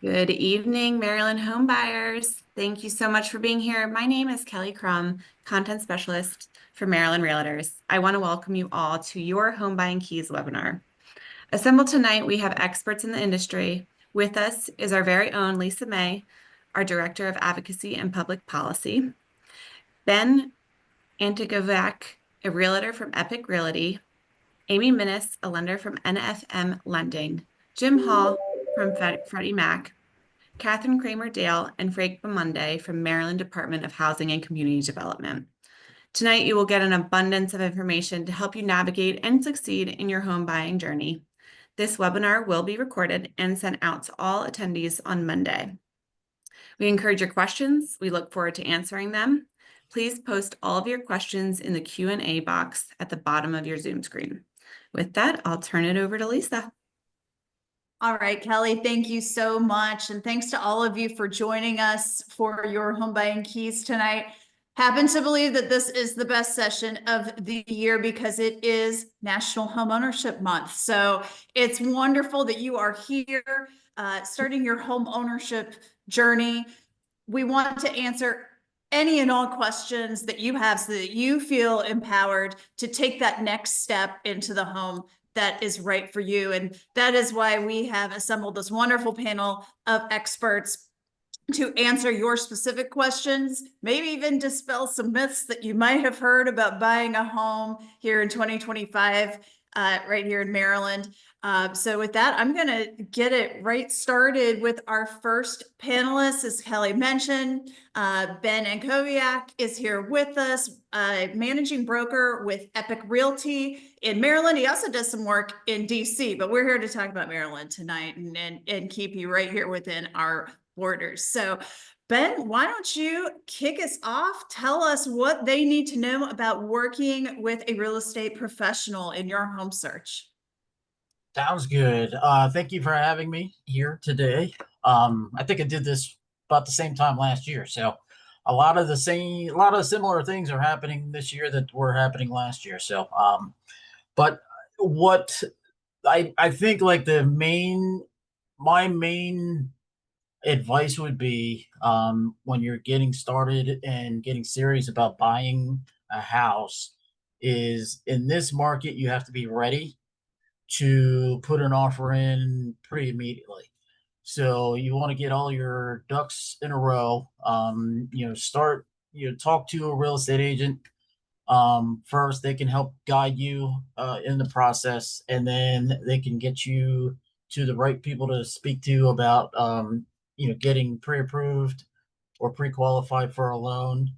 Good evening, Maryland home buyers. Thank you so much for being here. My name is Kelly Crum, Content Specialist for Maryland Realtors. I want to welcome you all to your Home Buying Keys webinar. Assembled tonight, we have experts in the industry. With us is our very own Lisa May, our Director of Advocacy and Public Policy, Ben Antigovac, a realtor from Epic Realty, Amy Minnis, a lender from NFM Lending, Jim Hall from Freddie Mac, Catherine Kramer Dale, and Frank Bamunde from Maryland Department of Housing and Community Development. Tonight, you will get an abundance of information to help you navigate and succeed in your home buying journey. This webinar will be recorded and sent out to all attendees on Monday. We encourage your questions. We look forward to answering them. Please post all of your questions in the Q&A box at the bottom of your Zoom screen. With that, I'll turn it over to Lisa. All right, Kelly, thank you so much. And thanks to all of you for joining us for your Home Buying Keys tonight. Happen to believe that this is the best session of the year because it is National Homeownership Month. So it's wonderful that you are here starting your home ownership journey. We want to answer any and all questions that you have so that you feel empowered to take that next step into the home that is right for you. And that is why we have assembled this wonderful panel of experts to answer your specific questions, maybe even dispel some myths that you might have heard about buying a home here in 2025, right here in Maryland. So with that, I'm going to get it right started with our first panelist. As Kelly mentioned, Ben Ankoviak is here with us, managing broker with Epic Realty in Maryland. He also does some work in DC, but we're here to talk about Maryland tonight and keep you right here within our borders. So Ben, why don't you kick us off? Tell us what they need to know about working with a real estate professional in your home search. Sounds good. Thank you for having me here today. I think I did this about the same time last year. So a lot of similar things are happening this year that were happening last year. So, but what I think like my main advice would be, when you're getting started and getting serious about buying a house is in this market, you have to be ready to put an offer in pretty immediately. So you want to get all your ducks in a row. Talk to a real estate agent. First, they can help guide you in the process, and then they can get you to the right people to speak to about getting pre-approved or pre-qualified for a loan.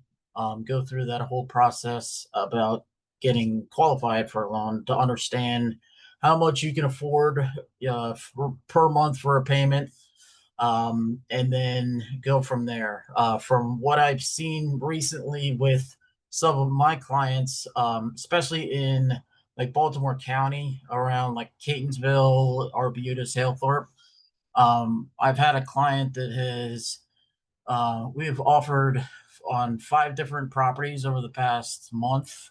Go through that whole process about getting qualified for a loan to understand how much you can afford per month for a payment, and then go from there. From what I've seen recently with some of my clients, especially in like Baltimore County, around like Catonsville, Arbutus, Halethorpe, I've had a client that has we've offered on 5 different properties over the past month.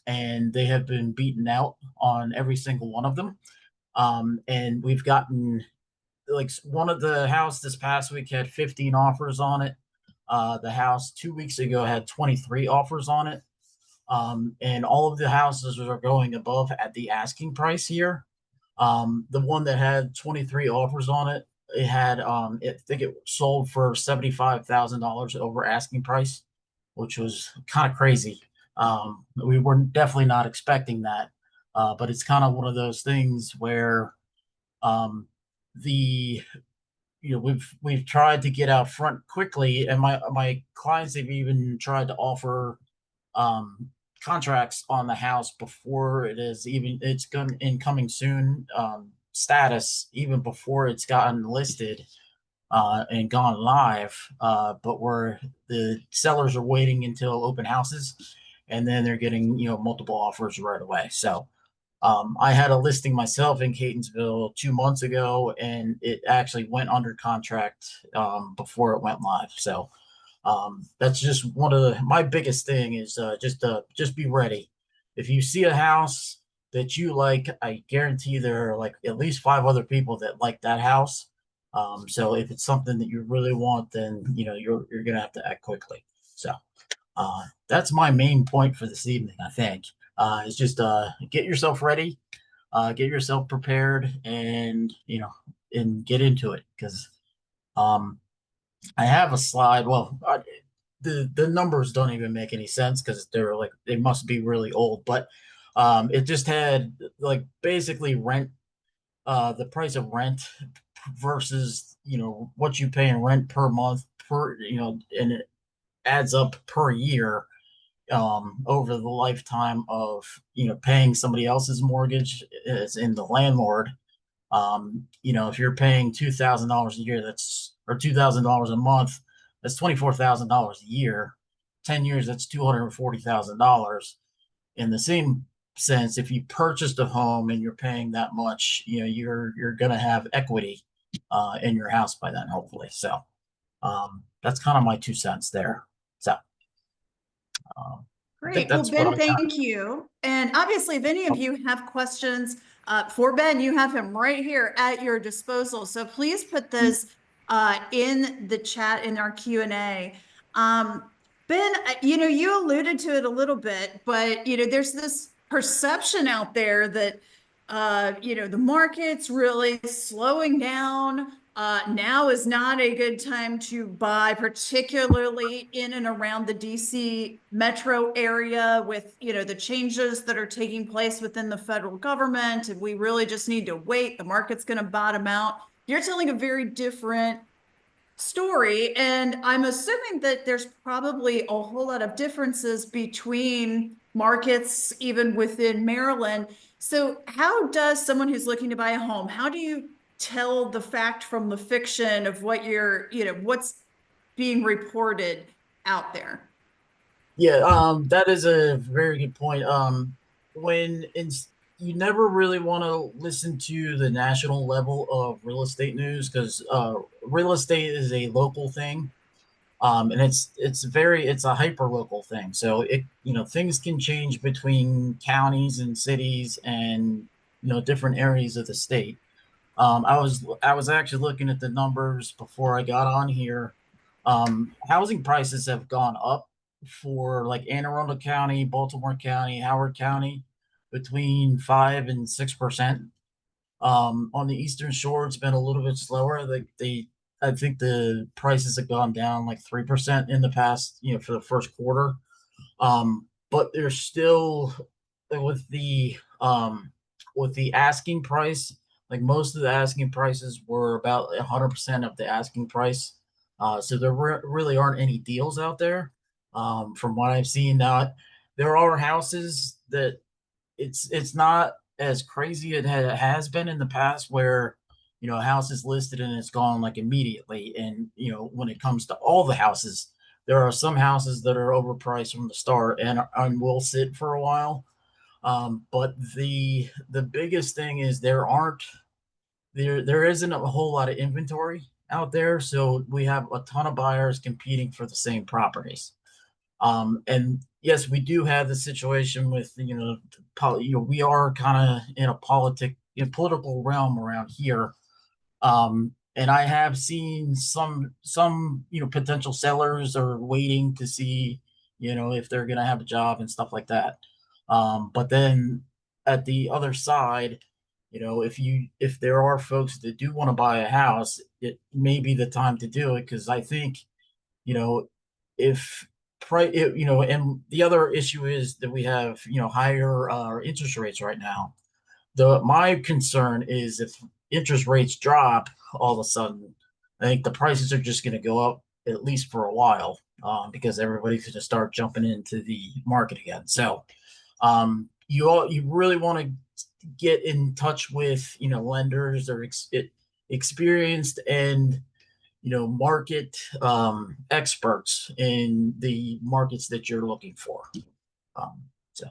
And they have been beaten out on every single one of them. And we've gotten like one of the house this past week had 15 offers on it. The house 2 weeks ago had 23 offers on it. And all of the houses are going above at the asking price here. The one that had 23 offers on it, I think it sold for $75,000 over asking price, which was kind of crazy. We were definitely not expecting that, but it's kind of one of those things where we've tried to get out front quickly, and my clients have even tried to offer contracts on the house before it's coming soon status, even before it's gotten listed and gone live. But where the sellers are waiting until open houses, and then they're getting multiple offers right away. So I had a listing myself in Catonsville 2 months ago, and it actually went under contract before it went live. So that's just one of my biggest thing is just be ready. If you see a house that you like, I guarantee there are like at least 5 other people that like that house. So if it's something that you really want, then you're gonna have to act quickly. So that's my main point for this evening. I think is just get yourself ready, get yourself prepared, and and get into it because um, I have a slide. Well, the numbers don't even make any sense because they must be really old, but it just had like basically rent, the price of rent versus what you pay in rent per month per and it adds up per year over the lifetime of paying somebody else's mortgage as in the landlord. If you're paying $2,000 a year, that's or $2,000 a month, that's $24,000 a year. 10 years, that's $240,000. In the same sense, if you purchased a home and you're paying that much, you're gonna have equity in your house by then, hopefully. So that's kind of my 2 cents there. So I think Great. Well, that's what Ben, I got. thank you. And obviously, if any of you have questions for Ben, you have him right here at your disposal. So please put those in the chat in our Q&A. Ben, you alluded to it a little bit, but, there's this perception out there that, the market's really slowing down. Now is not a good time to buy, particularly in and around the DC metro area with, the changes that are taking place within the federal government. And we really just need to wait. The market's going to bottom out. You're telling a very different story. And I'm assuming that there's probably a whole lot of differences between markets, even within Maryland. So how does someone who's looking to buy a home, how do you tell the fact from the fiction of what what's being reported out there? Yeah, that is a very good point. When in, you never really want to listen to the national level of real estate news because real estate is a local thing, and it's a hyper local thing. So things can change between counties and cities and different areas of the state. I was actually looking at the numbers before I got on here. Housing prices have gone up for like Anne Arundel County, Baltimore County, Howard County, between 5 and 6%. On the Eastern Shore, it's been a little bit slower. I think the prices have gone down like 3% in the past, for the first quarter. But there's still with the um with the asking price, like most of the asking prices were about 100% of the asking price. So there really aren't any deals out there. From what I've seen now, there are houses that it's not as crazy it has been in the past where a house is listed and it's gone like immediately. And when it comes to all the houses, there are some houses that are overpriced from the start and will sit for a while. But the biggest thing is there isn't a whole lot of inventory out there, so we have a ton of buyers competing for the same properties. And yes, we do have the situation with we are kind of in a political realm around here. And I have seen some potential sellers are waiting to see if they're gonna have a job and stuff like that. But then at the other side, if there are folks that do want to buy a house, it may be the time to do it because I think you know if price and the other issue is that we have higher interest rates right now. The My concern is if interest rates drop all of a sudden, I think the prices are just going to go up at least for a while, because everybody's going to start jumping into the market again. So you really want to get in touch with lenders or experienced and market experts in the markets that you're looking for. So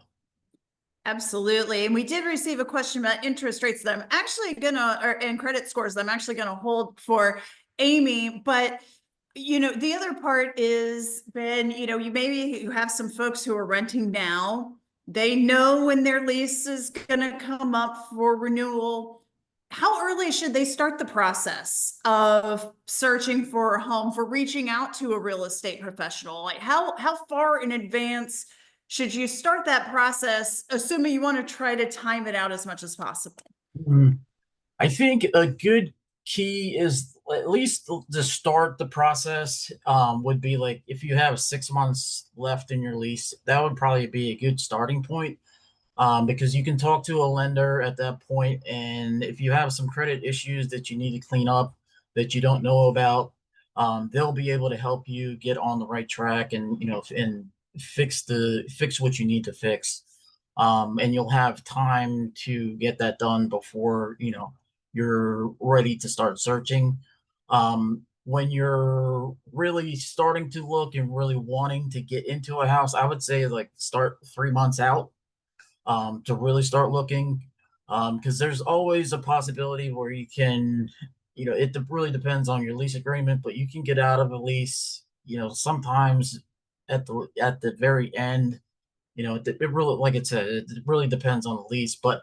Absolutely. And we did receive a question about interest rates that I'm actually and credit scores that I'm actually gonna hold for Amy. But the other part is, Ben, you have some folks who are renting now. They know when their lease is gonna come up for renewal. how early should they start the process of searching for a home, for reaching out to a real estate professional? Like how far in advance should you start that process, assuming you want to try to time it out as much as possible? Mm, I think a good key is at least to start the process would be like if you have 6 months left in your lease, that would probably be a good starting point. Because you can talk to a lender at that point, and if you have some credit issues that you need to clean up that you don't know about, they'll be able to help you get on the right track and and fix what you need to fix. And you'll have time to get that done before you're ready to start searching. When you're really starting to look and really wanting to get into a house, I would say like start 3 months out to really start looking, because there's always a possibility where you can, it really depends on your lease agreement, but you can get out of a lease, sometimes at the very end. It really, like I said, it really depends on the lease, but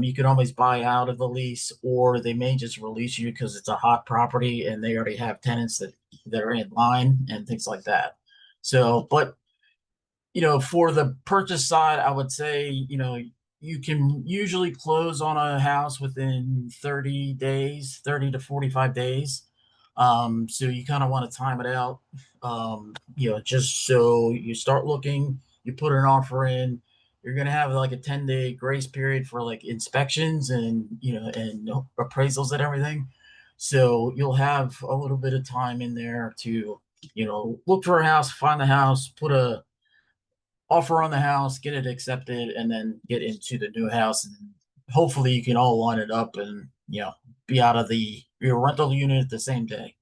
you can always buy out of the lease, or they may just release you because it's a hot property and they already have tenants that are in line and things like that. So, but for the purchase side, I would say, you can usually close on a house within 30 days, 30 to 45 days. So you kind of want to time it out, just so you start looking, you put an offer in, you're going to have like a 10-day grace period for like inspections and appraisals and everything. So you'll have a little bit of time in there to, look for a house, find the house, put a offer on the house, get it accepted, and then get into the new house. And hopefully you can all line it up and, be out of your rental unit the same day.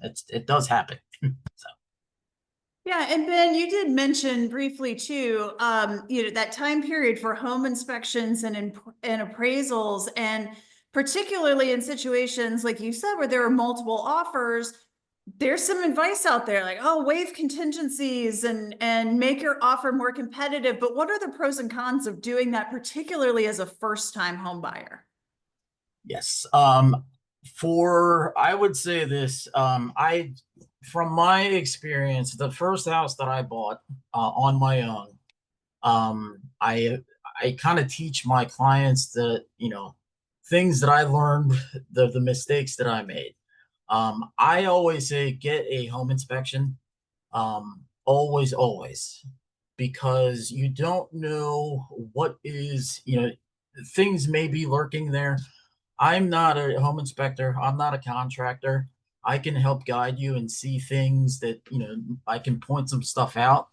It does happen. So. Yeah, and Ben, you did mention briefly too, that time period for home inspections and appraisals, and particularly in situations like you said where there are multiple offers, there's some advice out there like, oh, waive contingencies and make your offer more competitive. But what are the pros and cons of doing that, particularly as a first-time home buyer? Yes. I would say this, from my experience, the first house that I bought on my own, I kind of teach my clients that, things that I learned, the mistakes that I made. I always say get a home inspection. Always, because you don't know what is, things may be lurking there. I'm not a home inspector. I'm not a contractor. I can help guide you and see things that, I can point some stuff out,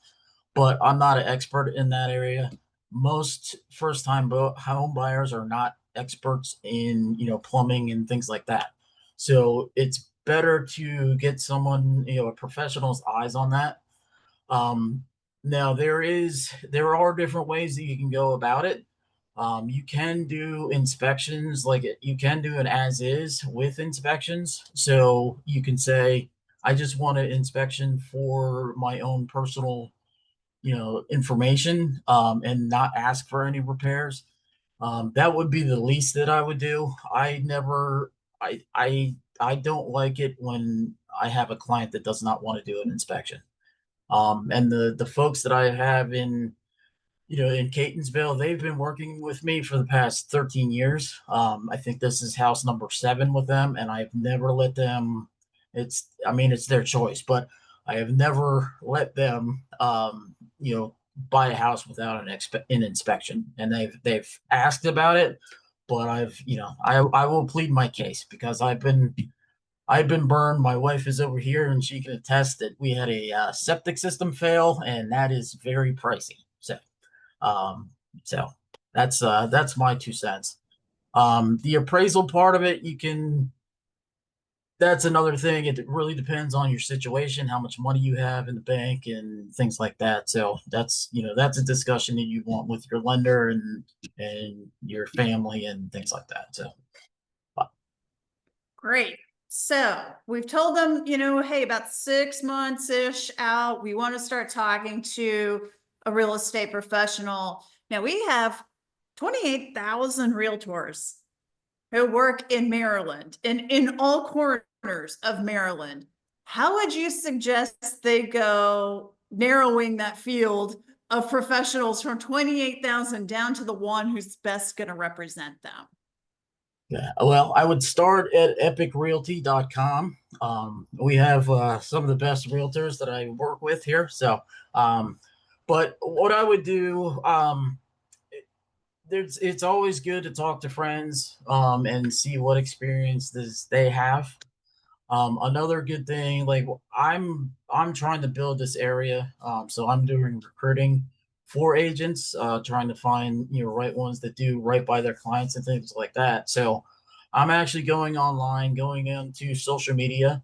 but I'm not an expert in that area. Most first time home buyers are not experts in, plumbing and things like that. So it's better to get someone, a professional's eyes on that. Um, Now there are different ways that you can go about it. You can do inspections, like you can do an as is with inspections. So you can say, I just want an inspection for my own personal, information, and not ask for any repairs. That would be the least that I would do. I don't like it when I have a client that does not want to do an inspection. And the folks that I have in Catonsville, they've been working with me for the past 13 years. I think this is house number 7 with them, and I've never let them. I mean, it's their choice, but I have never let them, buy a house without an inspection. And they've asked about it, but I will plead my case because I've been burned. My wife is over here, and she can attest that we had a septic system fail, and that is very pricey. Um, so that's my 2 cents. The appraisal part of it, that's another thing. It really depends on your situation, how much money you have in the bank and things like that. So that's a discussion that you want with your lender and your family and things like that. So Great. So we've told them, hey, about 6 months-ish out, we want to start talking to a real estate professional. Now we have 28,000 realtors who work in Maryland and in all corners of Maryland, how would you suggest they go narrowing that field of professionals from 28,000 down to the one who's best going to represent them? Yeah, well, I would start at epicrealty.com. We have some of the best realtors that I work with here. So, but what I would do, it's always good to talk to friends and see what experiences they have. Another good thing, like I'm trying to build this area, so I'm doing recruiting for agents, trying to find right ones that do right by their clients and things like that. So I'm actually going online, going into social media,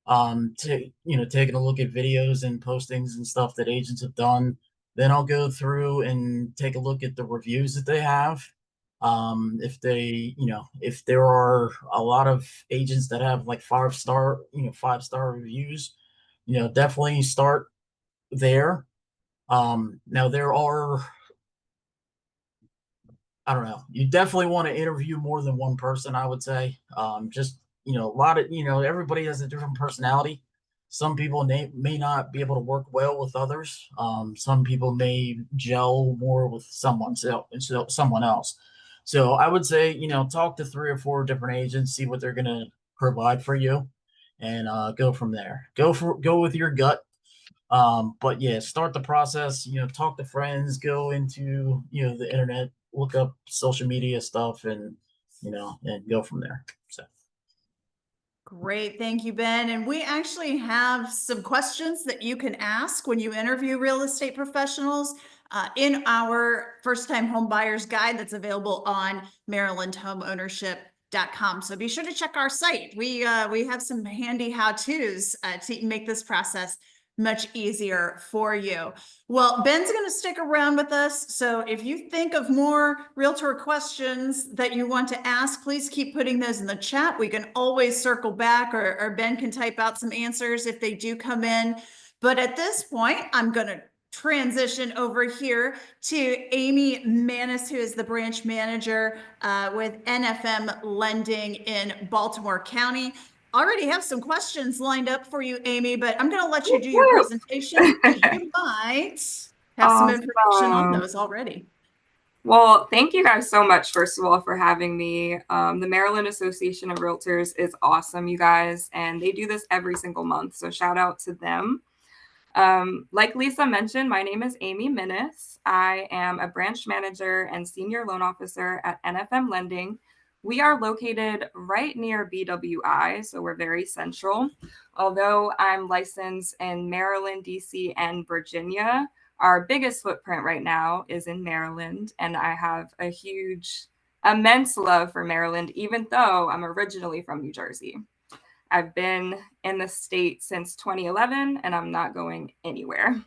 to taking a look at videos and postings and stuff that agents have done. Then I'll go through and take a look at the reviews that they have. If they, if there are a lot of agents that have like 5-star, 5-star reviews, definitely start there. Now there are, I don't know. You definitely want to interview more than one person, I would say. Just, a lot of, everybody has a different personality. Some people may not be able to work well with others. Some people may gel more with someone else. So I would say, talk to 3 or 4 different agents, see what they're going to provide for you, and go from there. Go with your gut. But yeah, start the process, talk to friends, go into, the internet, look up social media stuff and go from there. So Great. Thank you, Ben. And we actually have some questions that you can ask when you interview real estate professionals in our first time home buyers guide that's available on marylandhomeownership.com. So be sure to check our site. We have some handy how-tos to make this process much easier for you. Well, Ben's going to stick around with us. So if you think of more realtor questions that you want to ask, please keep putting those in the chat. We can always circle back, or Ben can type out some answers if they do come in. But at this point, I'm going to transition over here to Amy Manis, who is the branch manager with NFM Lending in Baltimore County. Already have some questions lined up for you, Amy, but I'm going to let you do your presentation because you might have some information on those already. Well, thank you guys so much, first of all, for having me. The Maryland Association of Realtors is awesome, you guys, and they do this every single month. So shout out to them. Like Lisa mentioned, my name is Amy Minnis. I am a branch manager and senior loan officer at NFM Lending. We are located right near BWI, so we're very central. Although I'm licensed in Maryland, DC, and Virginia, our biggest footprint right now is in Maryland, and I have a huge, immense love for Maryland, even though I'm originally from New Jersey. I've been in the state since 2011, and I'm not going anywhere.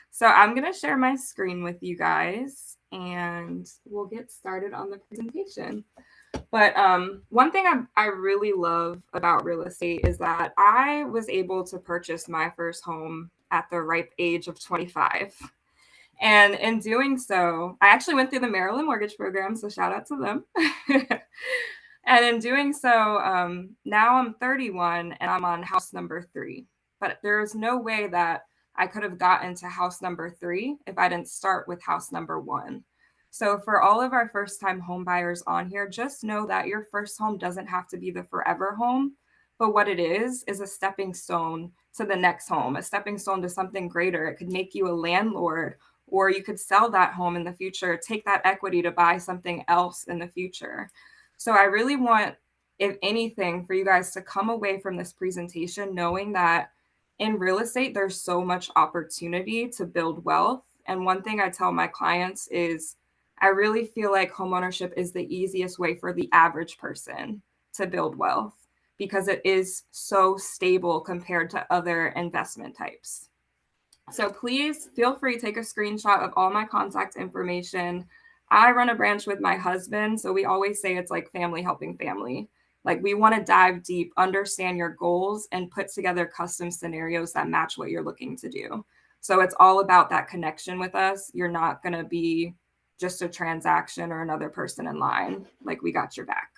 So I'm going to share my screen with you guys, and we'll get started on the presentation. But one thing I really love about real estate is that I was able to purchase my first home at the ripe age of 25. And in doing so, I actually went through the Maryland mortgage program, so shout out to them. And in doing so, now I'm 31 and I'm on house number 3. But there's no way that I could have gotten to house number 3 if I didn't start with house number 1. So for all of our first-time home buyers on here, just know that your first home doesn't have to be the forever home, but what it is a stepping stone to the next home, a stepping stone to something greater. It could make you a landlord, or you could sell that home in the future, take that equity to buy something else in the future. So I really want, if anything, for you guys to come away from this presentation knowing that in real estate, there's so much opportunity to build wealth. And one thing I tell my clients is I really feel like homeownership is the easiest way for the average person to build wealth because it is so stable compared to other investment types. So please feel free to take a screenshot of all my contact information. I run a branch with my husband, so we always say it's like family helping family. Like we want to dive deep, understand your goals, and put together custom scenarios that match what you're looking to do. So it's all about that connection with us. You're not going to be just a transaction or another person in line. Like, we got your back.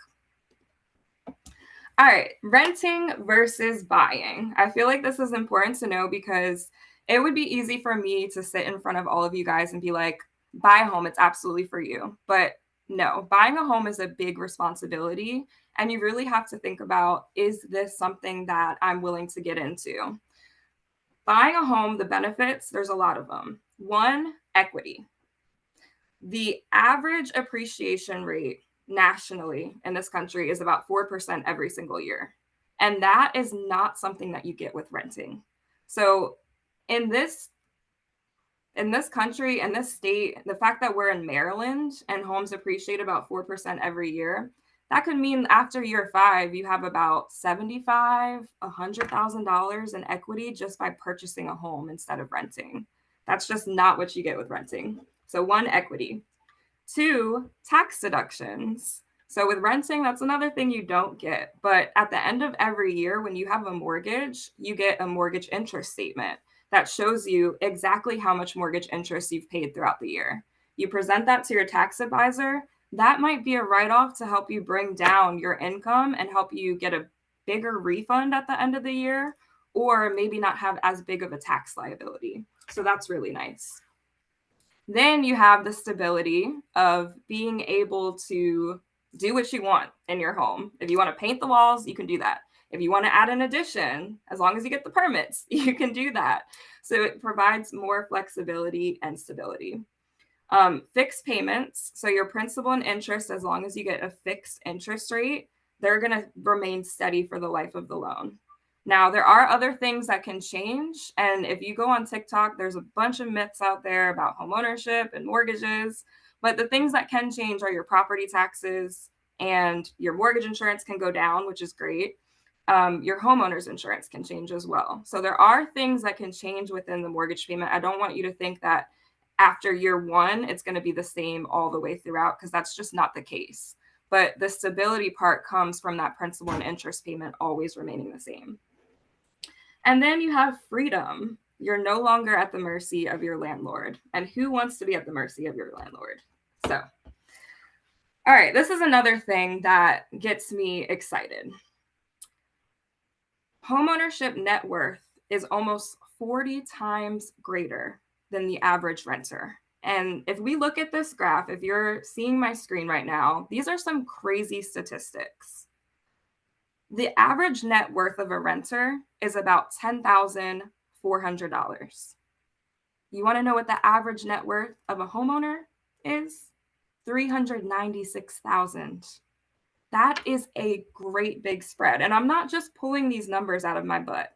All right, renting versus buying. I feel like this is important to know because it would be easy for me to sit in front of all of you guys and be like, buy a home, it's absolutely for you. But no, buying a home is a big responsibility. And you really have to think about, is this something that I'm willing to get into? Buying a home, the benefits, there's a lot of them. One, equity. The average appreciation rate nationally in this country is about 4% every single year. And that is not something that you get with renting. So in this country, in this state, the fact that we're in Maryland and homes appreciate about 4% every year, that could mean after year 5, you have about $75,000, $100,000 in equity just by purchasing a home instead of renting. That's just not what you get with renting. So 1, equity. 2, tax deductions. So with renting, that's another thing you don't get. But at the end of every year, when you have a mortgage, you get a mortgage interest statement that shows you exactly how much mortgage interest you've paid throughout the year. You present that to your tax advisor. That might be a write-off to help you bring down your income and help you get a bigger refund at the end of the year, or maybe not have as big of a tax liability. So that's really nice. Then you have the stability of being able to do what you want in your home. If you want to paint the walls, you can do that. If you want to add an addition, as long as you get the permits, you can do that. So it provides more flexibility and stability. Fixed payments. So your principal and interest, as long as you get a fixed interest rate, they're going to remain steady for the life of the loan. Now, there are other things that can change. And if you go on TikTok, there's a bunch of myths out there about homeownership and mortgages. But the things that can change are your property taxes, and your mortgage insurance can go down, which is great. Your homeowner's insurance can change as well. So there are things that can change within the mortgage payment. I don't want you to think that after year 1, it's going to be the same all the way throughout, because that's just not the case. But the stability part comes from that principal and interest payment always remaining the same. And then you have freedom. You're no longer at the mercy of your landlord. And who wants to be at the mercy of your landlord? So, all right, this is another thing that gets me excited. Homeownership net worth is almost 40 times greater than the average renter. And if we look at this graph, if you're seeing my screen right now, these are some crazy statistics. The average net worth of a renter is about $10,400. You want to know what the average net worth of a homeowner is? $396,000. That is a great big spread. And I'm not just pulling these numbers out of my butt.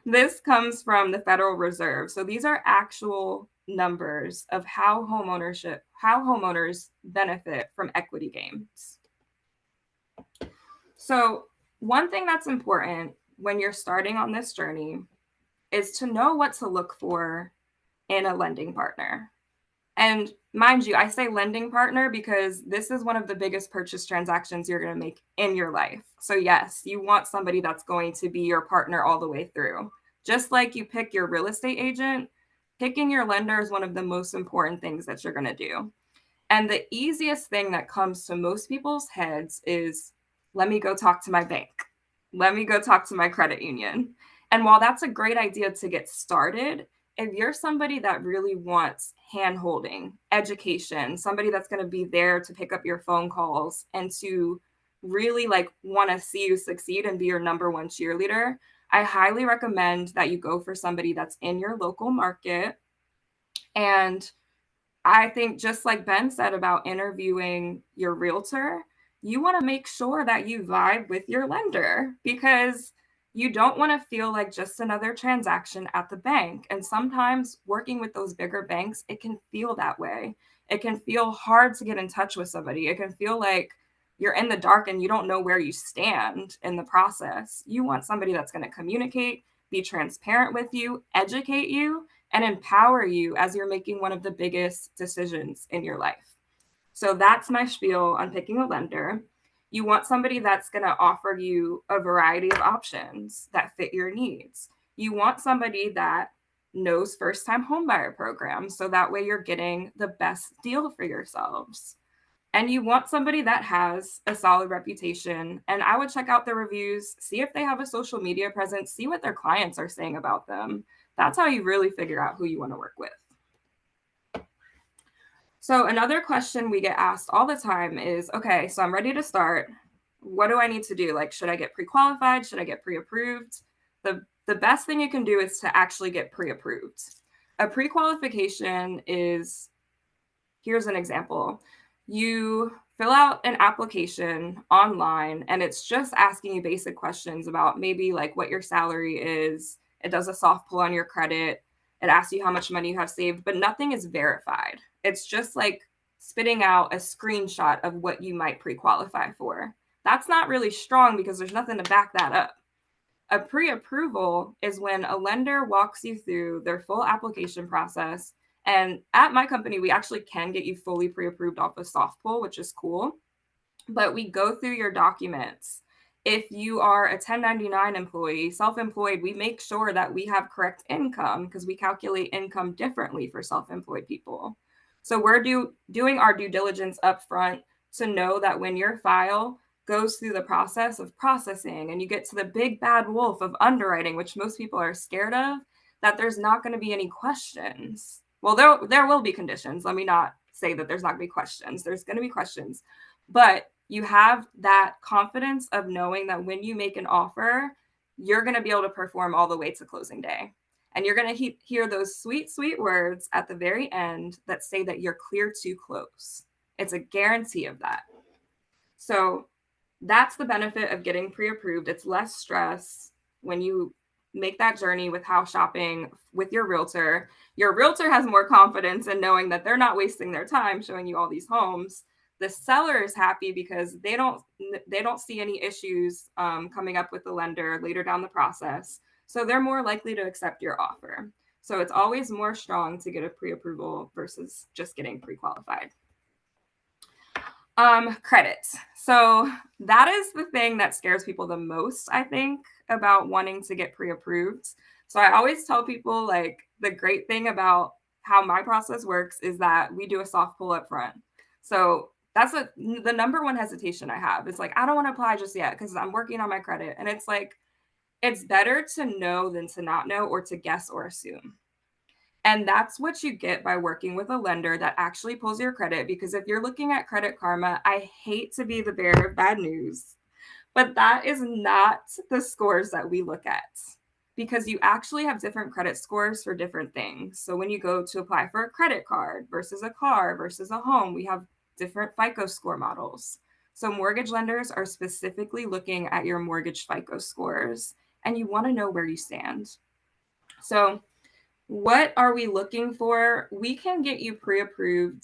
This comes from the Federal Reserve. So these are actual numbers of how homeowners benefit from equity gains. So one thing that's important when you're starting on this journey is to know what to look for in a lending partner. And mind you, I say lending partner because this is one of the biggest purchase transactions you're going to make in your life. So yes, you want somebody that's going to be your partner all the way through. Just like you pick your real estate agent, picking your lender is one of the most important things that you're going to do. And the easiest thing that comes to most people's heads is, let me go talk to my bank. Let me go talk to my credit union. And while that's a great idea to get started, if you're somebody that really wants hand-holding, education, somebody that's going to be there to pick up your phone calls and to really want to see you succeed and be your number one cheerleader, I highly recommend that you go for somebody that's in your local market. And I think, just like Ben said about interviewing your realtor, you want to make sure that you vibe with your lender, because you don't want to feel like just another transaction at the bank. And sometimes working with those bigger banks, it can feel that way. It can feel hard to get in touch with somebody. It can feel like you're in the dark and you don't know where you stand in the process. You want somebody that's going to communicate, be transparent with you, educate you, and empower you as you're making one of the biggest decisions in your life. So that's my spiel on picking a lender. You want somebody that's going to offer you a variety of options that fit your needs. You want somebody that knows first-time homebuyer programs, so that way you're getting the best deal for yourselves. And you want somebody that has a solid reputation. And I would check out their reviews, see if they have a social media presence, see what their clients are saying about them. That's how you really figure out who you want to work with. So another question we get asked all the time is, okay, so I'm ready to start. What do I need to do? Like, should I get pre-qualified? Should I get pre-approved? The best thing you can do is to actually get pre-approved. A pre-qualification is, here's an example. You fill out an application online and it's just asking you basic questions about maybe like what your salary is. It does a soft pull on your credit. It asks you how much money you have saved, but nothing is verified. It's just like spitting out a screenshot of what you might pre-qualify for. That's not really strong because there's nothing to back that up. A pre-approval is when a lender walks you through their full application process. And at my company, we actually can get you fully pre-approved off a soft pull, which is cool. But we go through your documents. If you are a 1099 employee, self-employed, we make sure that we have correct income because we calculate income differently for self-employed people. So we're doing our due diligence up front to know that when your file goes through the process of processing and you get to the big bad wolf of underwriting, which most people are scared of, that there's not going to be any questions. Well, there will be conditions. Let me not say that there's not going to be questions. There's going to be questions. But you have that confidence of knowing that when you make an offer, you're going to be able to perform all the way to closing day. And you're going to hear those sweet, sweet words at the very end that say that you're clear to close. It's a guarantee of that. So that's the benefit of getting pre-approved. It's less stress when you make that journey with house shopping with your realtor. Your realtor has more confidence in knowing that they're not wasting their time showing you all these homes. The seller is happy because they don't see any issues coming up with the lender later down the process. So they're more likely to accept your offer. So it's always more strong to get a pre-approval versus just getting pre-qualified. Credit. So that is the thing that scares people the most, I think, about wanting to get pre-approved. So I always tell people, like, the great thing about how my process works is that we do a soft pull up front. So that's the number one hesitation I have. It's like, I don't want to apply just yet because I'm working on my credit. And it's like, it's better to know than to not know or to guess or assume. And that's what you get by working with a lender that actually pulls your credit. Because if you're looking at Credit Karma, I hate to be the bearer of bad news, but that is not the scores that we look at, because you actually have different credit scores for different things. So when you go to apply for a credit card versus a car versus a home, we have different FICO score models. So mortgage lenders are specifically looking at your mortgage FICO scores, and you want to know where you stand. So what are we looking for? We can get you pre-approved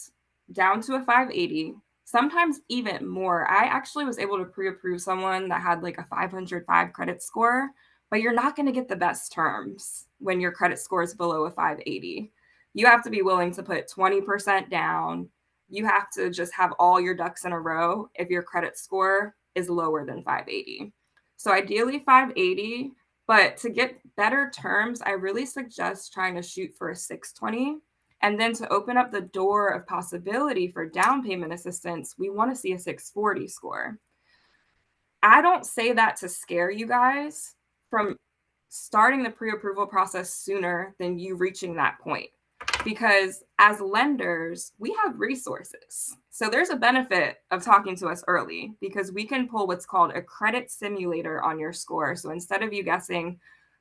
down to a 580, sometimes even more. I actually was able to pre-approve someone that had like a 505 credit score, but you're not going to get the best terms when your credit score is below a 580. You have to be willing to put 20% down. You have to just have all your ducks in a row if your credit score is lower than 580. So ideally 580. But to get better terms, I really suggest trying to shoot for a 620. And then to open up the door of possibility for down payment assistance, we want to see a 640 score. I don't say that to scare you guys from starting the pre-approval process sooner than you reaching that point. Because as lenders, we have resources. So there's a benefit of talking to us early because we can pull what's called a credit simulator on your score. So instead of you guessing,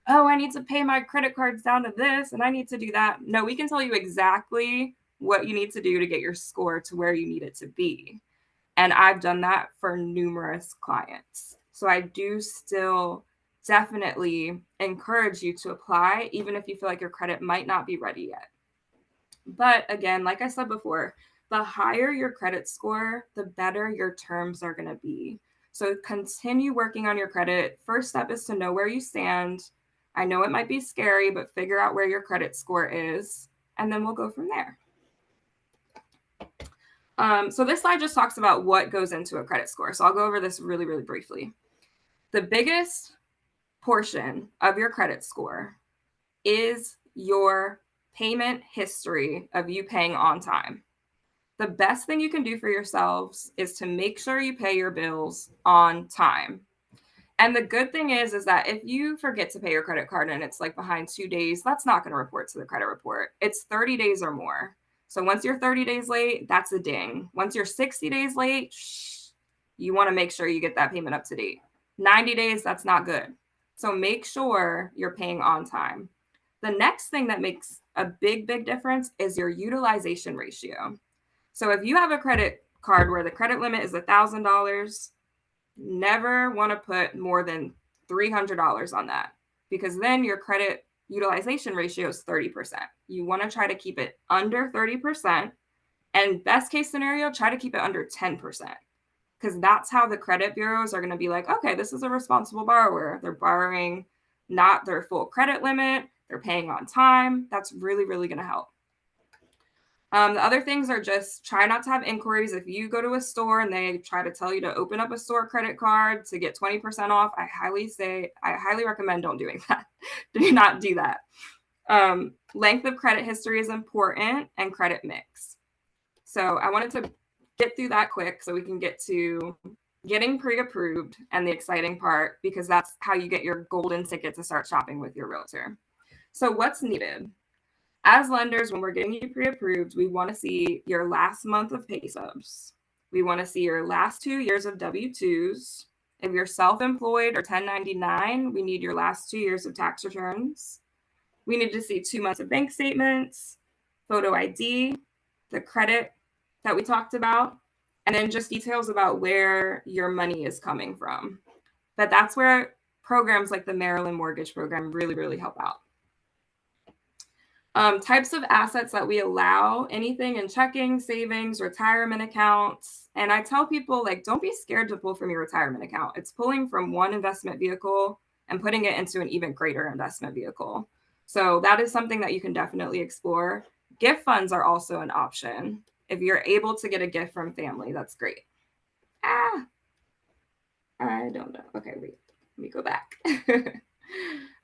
oh, I need to pay my credit cards down to this and I need to do that. No, we can tell you exactly what you need to do to get your score to where you need it to be. And I've done that for numerous clients. So I do still definitely encourage you to apply, even if you feel like your credit might not be ready yet. But again, like I said before, the higher your credit score, the better your terms are going to be. So continue working on your credit. First step is to know where you stand. I know it might be scary, but figure out where your credit score is, and then we'll go from there. So this slide just talks about what goes into a credit score. So I'll go over this really, really briefly. The biggest portion of your credit score is your payment history of you paying on time. The best thing you can do for yourselves is to make sure you pay your bills on time. And the good thing is that if you forget to pay your credit card and it's like behind 2 days, that's not going to report to the credit report. It's 30 days or more. So once you're 30 days late, that's a ding. Once you're 60 days late, you want to make sure you get that payment up to date. 90 days, that's not good. So make sure you're paying on time. The next thing that makes a big, big difference is your utilization ratio. So if you have a credit card where the credit limit is $1,000, never want to put more than $300 on that, because then your credit utilization ratio is 30%. You want to try to keep it under 30%, and best case scenario, try to keep it under 10%, because that's how the credit bureaus are going to be like, okay, this is a responsible borrower. They're borrowing not their full credit limit. They're paying on time. That's really, really going to help. The other things are just try not to have inquiries. If you go to a store and they try to tell you to open up a store credit card to get 20% off, I highly recommend don't doing that. Do not do that. Length of credit history is important, and credit mix. So I wanted to get through that quick so we can get to getting pre-approved and the exciting part, because that's how you get your golden ticket to start shopping with your realtor. So what's needed? As lenders, when we're getting you pre-approved, we want to see your last month of pay stubs. We want to see your last 2 years of W-2s. If you're self-employed or 1099, we need your last 2 years of tax returns. We need to see 2 months of bank statements, photo ID, the credit that we talked about, and then just details about where your money is coming from. But that's where programs like the Maryland Mortgage Program really, really help out. Types of assets that we allow, anything in checking, savings, retirement accounts. And I tell people, like, don't be scared to pull from your retirement account. It's pulling from one investment vehicle and putting it into an even greater investment vehicle. So that is something that you can definitely explore. Gift funds are also an option. If you're able to get a gift from family, that's great. I don't know. Okay, wait, let me go back.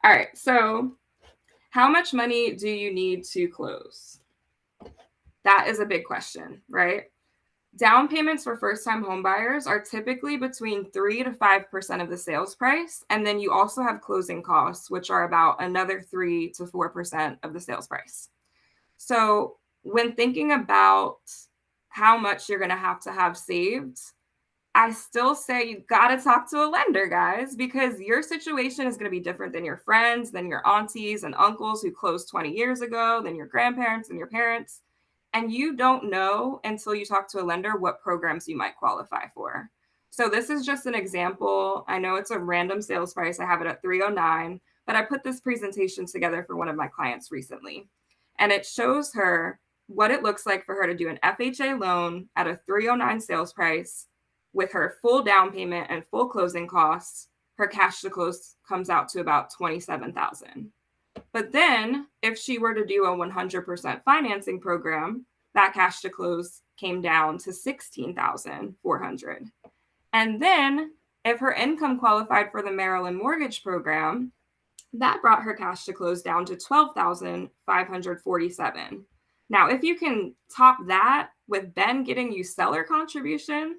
All right, so how much money do you need to close? That is a big question, right? Down payments for first-time home buyers are typically between 3 to 5% of the sales price. And then you also have closing costs, which are about another 3 to 4% of the sales price. So when thinking about how much you're going to have saved, I still say you got to talk to a lender, guys, because your situation is going to be different than your friends, than your aunties and uncles who closed 20 years ago, than your grandparents and your parents. And you don't know until you talk to a lender what programs you might qualify for. So this is just an example. I know it's a random sales price. I have it at 309, but I put this presentation together for one of my clients recently. And it shows her what it looks like for her to do an FHA loan at a 309 sales price with her full down payment and full closing costs. Her cash to close comes out to about $27,000. But then if she were to do a 100% financing program, that cash to close came down to $16,400. And then if her income qualified for the Maryland Mortgage Program, that brought her cash to close down to $12,547. Now, if you can top that with Ben getting you seller contribution,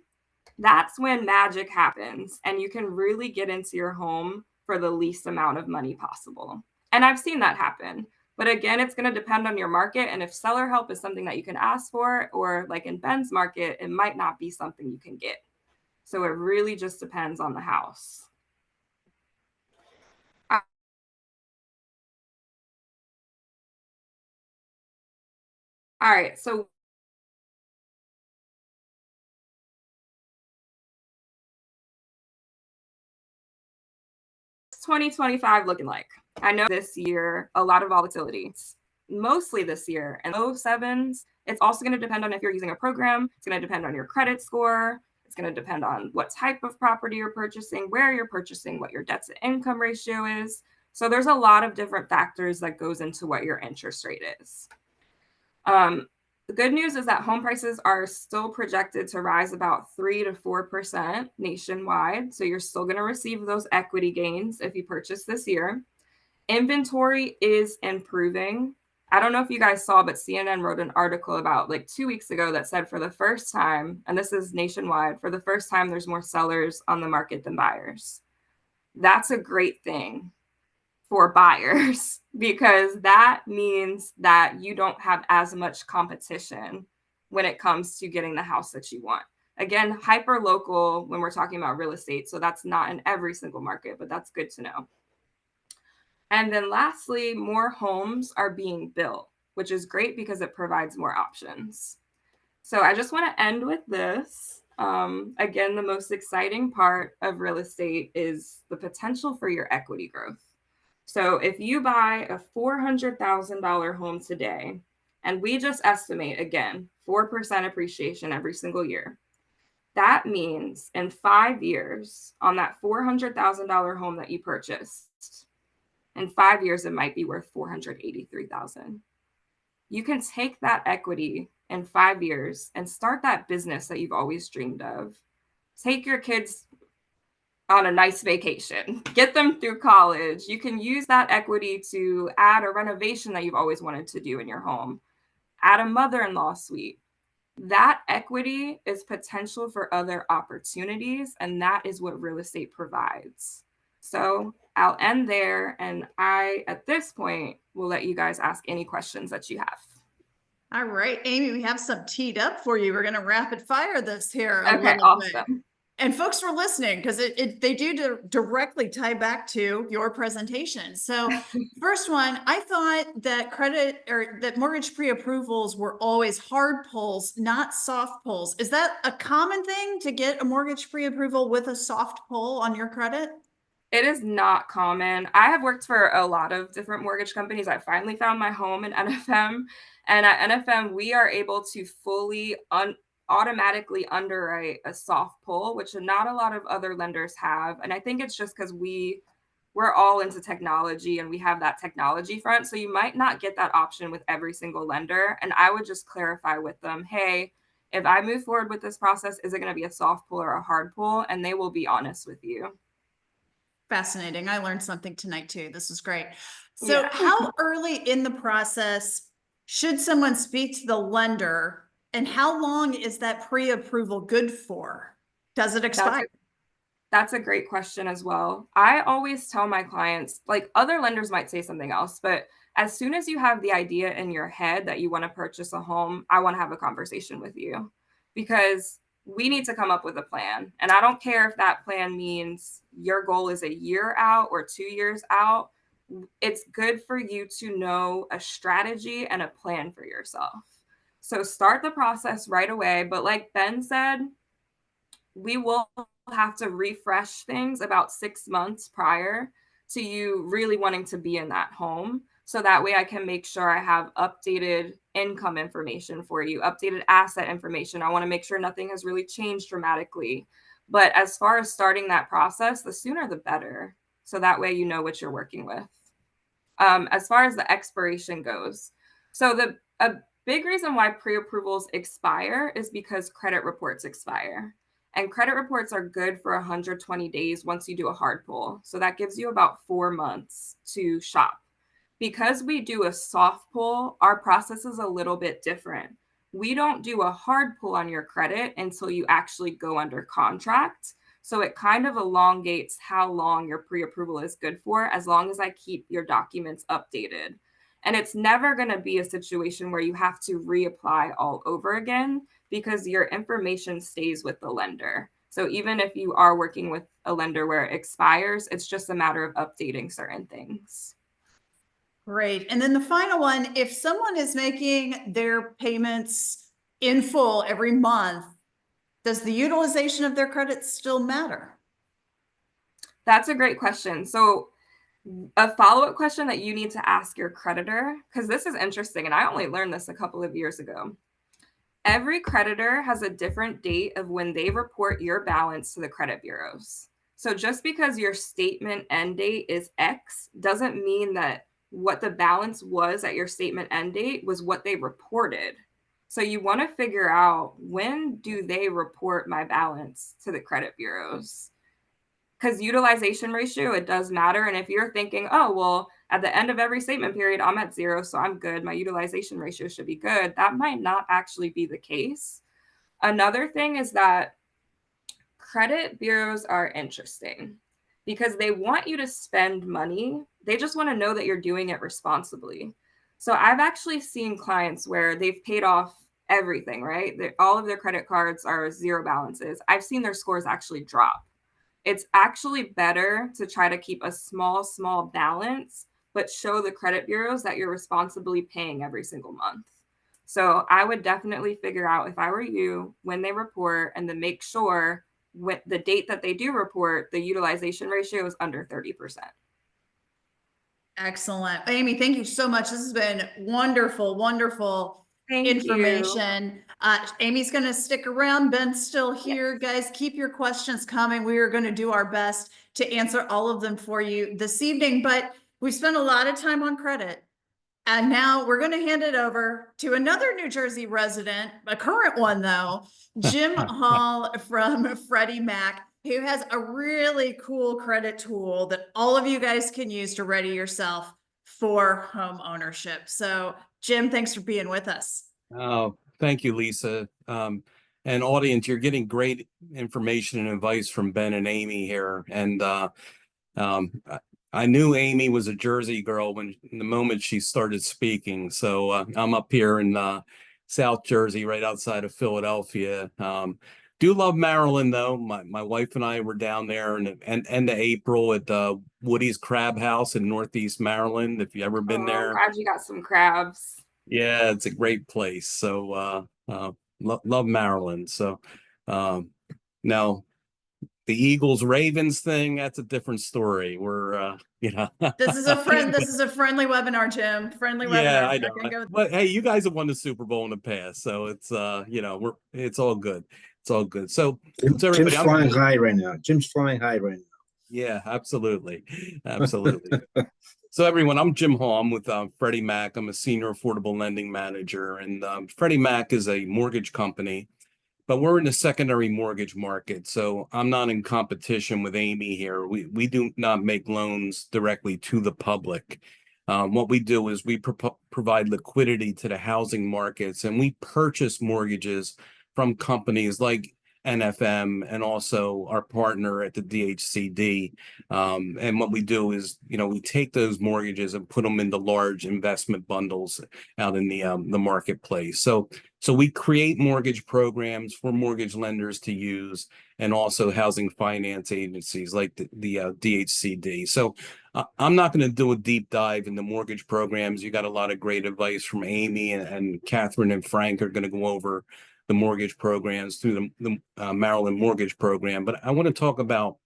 that's when magic happens and you can really get into your home for the least amount of money possible. And I've seen that happen. But again, it's going to depend on your market. And if seller help is something that you can ask for, or like in Ben's market, it might not be something you can get. So it really just depends on the house. All right, so 2025 looking like? I know this year, a lot of volatility, mostly this year, and low sevens. It's also going to depend on if you're using a program. It's going to depend on your credit score. It's going to depend on what type of property you're purchasing, where you're purchasing, what your debt to income ratio is. So there's a lot of different factors that goes into what your interest rate is. The good news is that home prices are still projected to rise about 3 to 4% nationwide. So you're still going to receive those equity gains if you purchase this year. Inventory is improving. I don't know if you guys saw, but CNN wrote an article about like 2 weeks ago that said for the first time, and this is nationwide, for the first time, there's more sellers on the market than buyers. That's a great thing for buyers because that means that you don't have as much competition when it comes to getting the house that you want. Again, hyper local when we're talking about real estate. So that's not in every single market, but that's good to know. And then lastly, more homes are being built, which is great because it provides more options. So I just want to end with this. Again, the most exciting part of real estate is the potential for your equity growth. So if you buy a $400,000 home today, and we just estimate, again, 4% appreciation every single year, that means in 5 years on that $400,000 home that you purchased, in 5 years, it might be worth $483,000. You can take that equity in 5 years and start that business that you've always dreamed of. Take your kids on a nice vacation, get them through college. You can use that equity to add a renovation that you've always wanted to do in your home, add a mother-in-law suite. That equity is potential for other opportunities, and that is what real estate provides. So I'll end there, and I, at this point, will let you guys ask any questions that you have. All right, Amy, we have some teed up for you. We're going to rapid fire this here a Okay, little bit. awesome. And folks were listening because they do directly tie back to your presentation. So first one, I thought that credit or that mortgage pre-approvals were always hard pulls, not soft pulls. Is that a common thing to get a mortgage pre-approval with a soft pull on your credit? It is not common. I have worked for a lot of different mortgage companies. I finally found my home in NFM. And at NFM, we are able to fully automatically underwrite a soft pull, which not a lot of other lenders have. And I think it's just because we're all into technology and we have that technology front. So you might not get that option with every single lender. And I would just clarify with them, hey, if I move forward with this process, is it going to be a soft pull or a hard pull? And they will be honest with you. Fascinating. I learned something tonight too. This is great. So Yeah. how early in the process should someone speak to the lender, and how long is that pre-approval good for? Does it expire? That's a great question as well. I always tell my clients, like other lenders might say something else, but as soon as you have the idea in your head that you want to purchase a home, I want to have a conversation with you because we need to come up with a plan. And I don't care if that plan means your goal is a year out or 2 years out. It's good for you to know a strategy and a plan for yourself. So start the process right away. But like Ben said, we will have to refresh things about 6 months prior to you really wanting to be in that home. So that way I can make sure I have updated income information for you, updated asset information. I want to make sure nothing has really changed dramatically. But as far as starting that process, the sooner the better. So that way you know what you're working with. As far as the expiration goes, so a big reason why pre-approvals expire is because credit reports expire. And credit reports are good for 120 days once you do a hard pull. So that gives you about 4 months to shop. Because we do a soft pull, our process is a little bit different. We don't do a hard pull on your credit until you actually go under contract. So it kind of elongates how long your pre-approval is good for, as long as I keep your documents updated. And it's never going to be a situation where you have to reapply all over again because your information stays with the lender. So even if you are working with a lender where it expires, it's just a matter of updating certain things. Great. And then the final one, if someone is making their payments in full every month, does the utilization of their credit still matter? That's a great question. So a follow-up question that you need to ask your creditor, because this is interesting, and I only learned this a couple of years ago. Every creditor has a different date of when they report your balance to the credit bureaus. So just because your statement end date is X doesn't mean that what the balance was at your statement end date was what they reported. So you want to figure out, when do they report my balance to the credit bureaus? because utilization ratio, it does matter. And if you're thinking, oh, well, at the end of every statement period, I'm at 0, so I'm good. My utilization ratio should be good. That might not actually be the case. Another thing is that credit bureaus are interesting because they want you to spend money. They just want to know that you're doing it responsibly. So I've actually seen clients where they've paid off everything, right? All of their credit cards are 0 balances. I've seen their scores actually drop. It's actually better to try to keep a small balance, but show the credit bureaus that you're responsibly paying every single month. So I would definitely figure out, if I were you, when they report, and then make sure with the date that they do report, the utilization ratio is under 30%. Excellent. Amy, thank you so much. This has been wonderful, wonderful Thank you. information. Amy's going to stick around. Ben's still here. Guys, keep your questions coming. We are going to do our best to answer all of them for you this evening, but we spent a lot of time on credit. And now we're going to hand it over to another New Jersey resident, a current one though, Jim Hall from Freddie Mac, who has a really cool credit tool that all of you guys can use to ready yourself for home ownership. So Jim, thanks for being with us. Oh, thank you, Lisa. And audience, you're getting great information and advice from Ben and Amy here. And um, I knew Amy was a Jersey girl when the moment she started speaking. So I'm up here in South Jersey, right outside of Philadelphia. Do love Maryland though. My wife and I were down there in end of April at Woody's Crab House in Northeast Maryland. If you ever been there, I'm glad you got some crabs. yeah, it's a great place. So love Maryland. So now the Eagles Ravens thing, that's a different story. We're This is a friendly webinar, Jim. Friendly yeah, webinar. I We're not know. gonna go- But hey, you guys have won the Super Bowl in the past, so it's it's all good. It's all good. So everybody, Jim's flying high right now. Jim's flying high right now. yeah, absolutely. Absolutely. So everyone, I'm Jim Hall. I'm with Freddie Mac. I'm a senior affordable lending manager, and Freddie Mac is a mortgage company, but we're in the secondary mortgage market. So I'm not in competition with Amy here. We do not make loans directly to the public. What we do is we provide liquidity to the housing markets, and we purchase mortgages from companies like NFM and also our partner at the DHCD. And what we do is, we take those mortgages and put them into large investment bundles out in the marketplace. So we create mortgage programs for mortgage lenders to use, and also housing finance agencies like the DHCD. So I'm not going to do a deep dive into mortgage programs. You got a lot of great advice from Amy, and Catherine and Frank are going to go over the mortgage programs through the Maryland mortgage program. But I want to talk about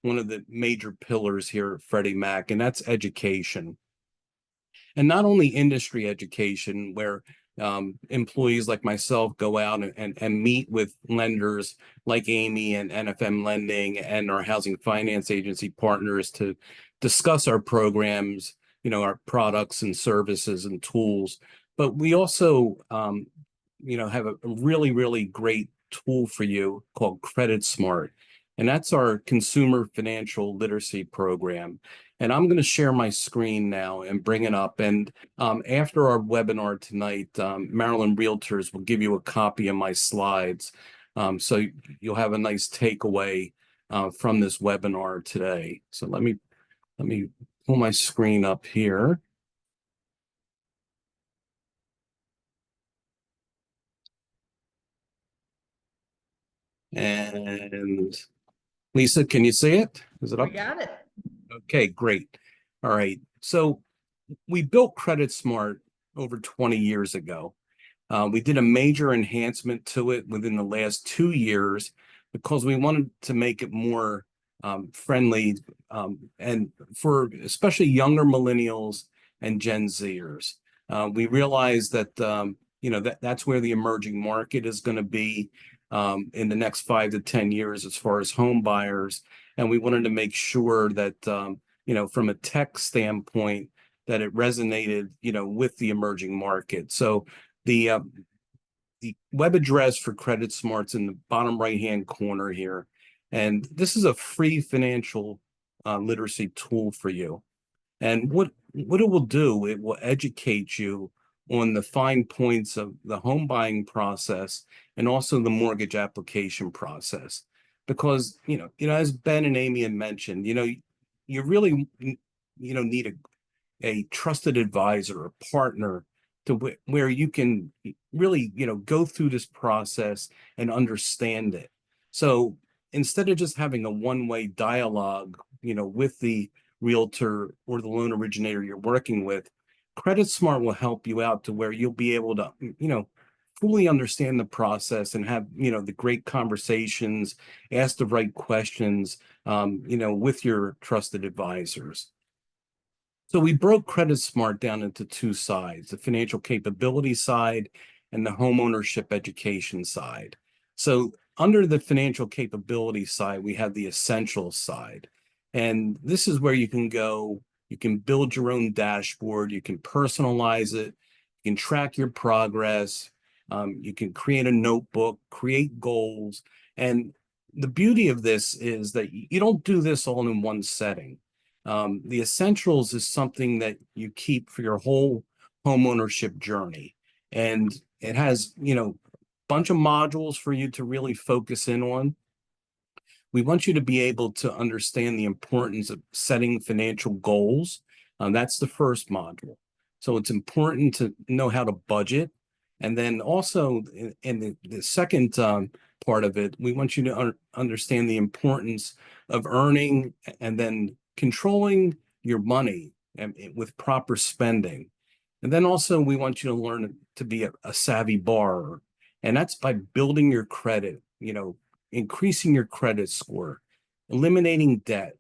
one of the major pillars here at Freddie Mac, and that's education. And not only industry education, where employees like myself go out and meet with lenders like Amy and NFM Lending and our housing finance agency partners to discuss our programs, our products and services and tools. But we also, have a really, really great tool for you called Credit Smart. And that's our consumer financial literacy program. And I'm going to share my screen now and bring it up. And after our webinar tonight, Maryland Realtors will give you a copy of my slides. So you'll have a nice takeaway from this webinar today. So let me pull my screen up here. And Lisa, can you see it? Is it up? We got it. Okay, great. All right. So we built Credit Smart over 20 years ago. We did a major enhancement to it within the last 2 years because we wanted to make it more friendly and for especially younger millennials and Gen Zers. We realized that that's where the emerging market is going to be in the next 5 to 10 years as far as home buyers, and we wanted to make sure that from a tech standpoint that it resonated with the emerging market. So the web address for Credit Smart's in the bottom right hand corner here. And this is a free financial literacy tool for you. And what it will do, it will educate you on the fine points of the home buying process and also the mortgage application process. Because, as Ben and Amy had mentioned, you really, need a trusted advisor, a partner to where you can really, go through this process and understand it. So instead of just having a one-way dialogue, with the realtor or the loan originator you're working with, Credit Smart will help you out to where you'll be able to, fully understand the process and have, the great conversations, ask the right questions, with your trusted advisors. So we broke Credit Smart down into two sides, the financial capability side and the homeownership education side. So under the financial capability side, we have the essentials side. And this is where you can go, you can build your own dashboard, you can personalize it, you can track your progress, you can create a notebook, create goals. And the beauty of this is that you don't do this all in one setting. The essentials is something that you keep for your whole homeownership journey. And it has, bunch of modules for you to really focus in on. We want you to be able to understand the importance of setting financial goals. That's the first module. So it's important to know how to budget. And then also in the second part of it, we want you to understand the importance of earning and then controlling your money and with proper spending. And then also we want you to learn to be a savvy borrower. And that's by building your credit, increasing your credit score, eliminating debt,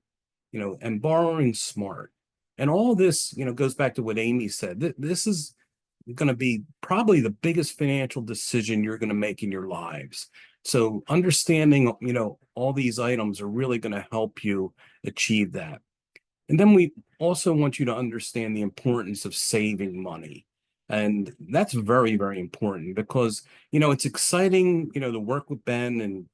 and borrowing smart. And all this, goes back to what Amy said. This is going to be probably the biggest financial decision you're going to make in your lives. So understanding, all these items are really going to help you achieve that. And then we also want you to understand the importance of saving money. And that's very, very important because, it's exciting, to work with Ben and,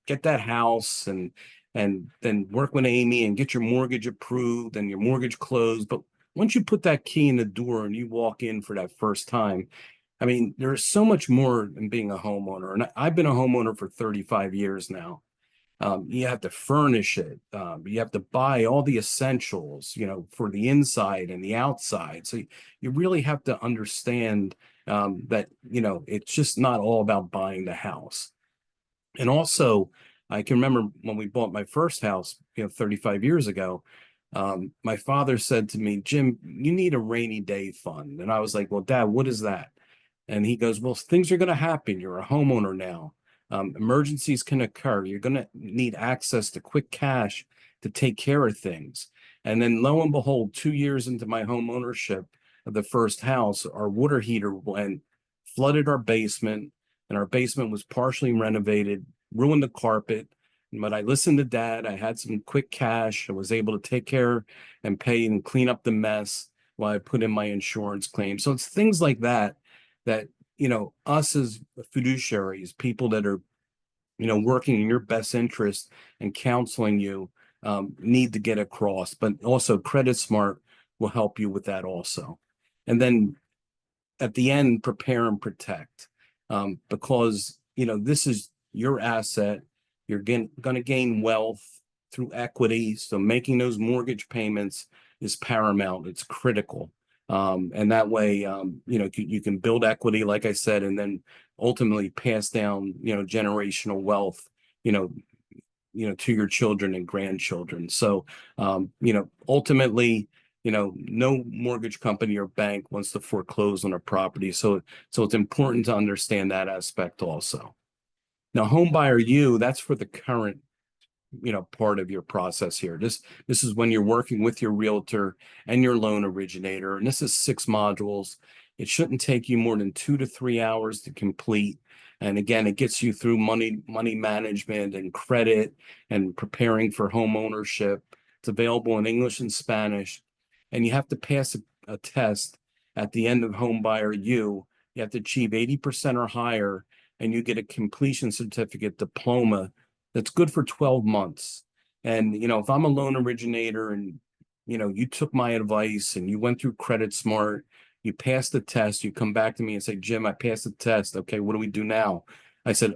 get that house and then work with Amy and get your mortgage approved and your mortgage closed. But once you put that key in the door and you walk in for that first time, I mean, there's so much more than being a homeowner. And I've been a homeowner for 35 years now. You have to furnish it. You have to buy all the essentials, for the inside and the outside. So you really have to understand that, it's just not all about buying the house. And also, I can remember when we bought my first house, 35 years ago, my father said to me, Jim, you need a rainy day fund. And I was like, well, Dad, what is that? And he goes, well, things are going to happen. You're a homeowner now. Emergencies can occur. You're going to need access to quick cash to take care of things. And then lo and behold, 2 years into my home ownership of the first house, our water heater went, flooded our basement, and our basement was partially renovated, ruined the carpet. But I listened to Dad. I had some quick cash. I was able to take care and pay and clean up the mess while I put in my insurance claim. So it's things like that, us as fiduciaries, people that are, working in your best interest and counseling you, need to get across. But also Credit Smart will help you with that also. And then at the end, prepare and protect, because, this is your asset. You're going to gain wealth through equity. So making those mortgage payments is paramount. It's critical. And that way, you can build equity, like I said, and then ultimately pass down, generational wealth, to your children and grandchildren. So, ultimately, no mortgage company or bank wants to foreclose on a property. So it's important to understand that aspect also. Now, Home Buyer U, that's for the current, part of your process here. This is when you're working with your realtor and your loan originator, and this is 6 modules. It shouldn't take you more than 2 to 3 hours to complete. And again, it gets you through money management and credit and preparing for home ownership. It's available in English and Spanish, and you have to pass a test at the end of Home Buyer U. You have to achieve 80% or higher, and you get a completion certificate diploma that's good for 12 months. And, if I'm a loan originator and, you took my advice and you went through Credit Smart, you passed the test, you come back to me and say, Jim, I passed the test. Okay, what do we do now? I said,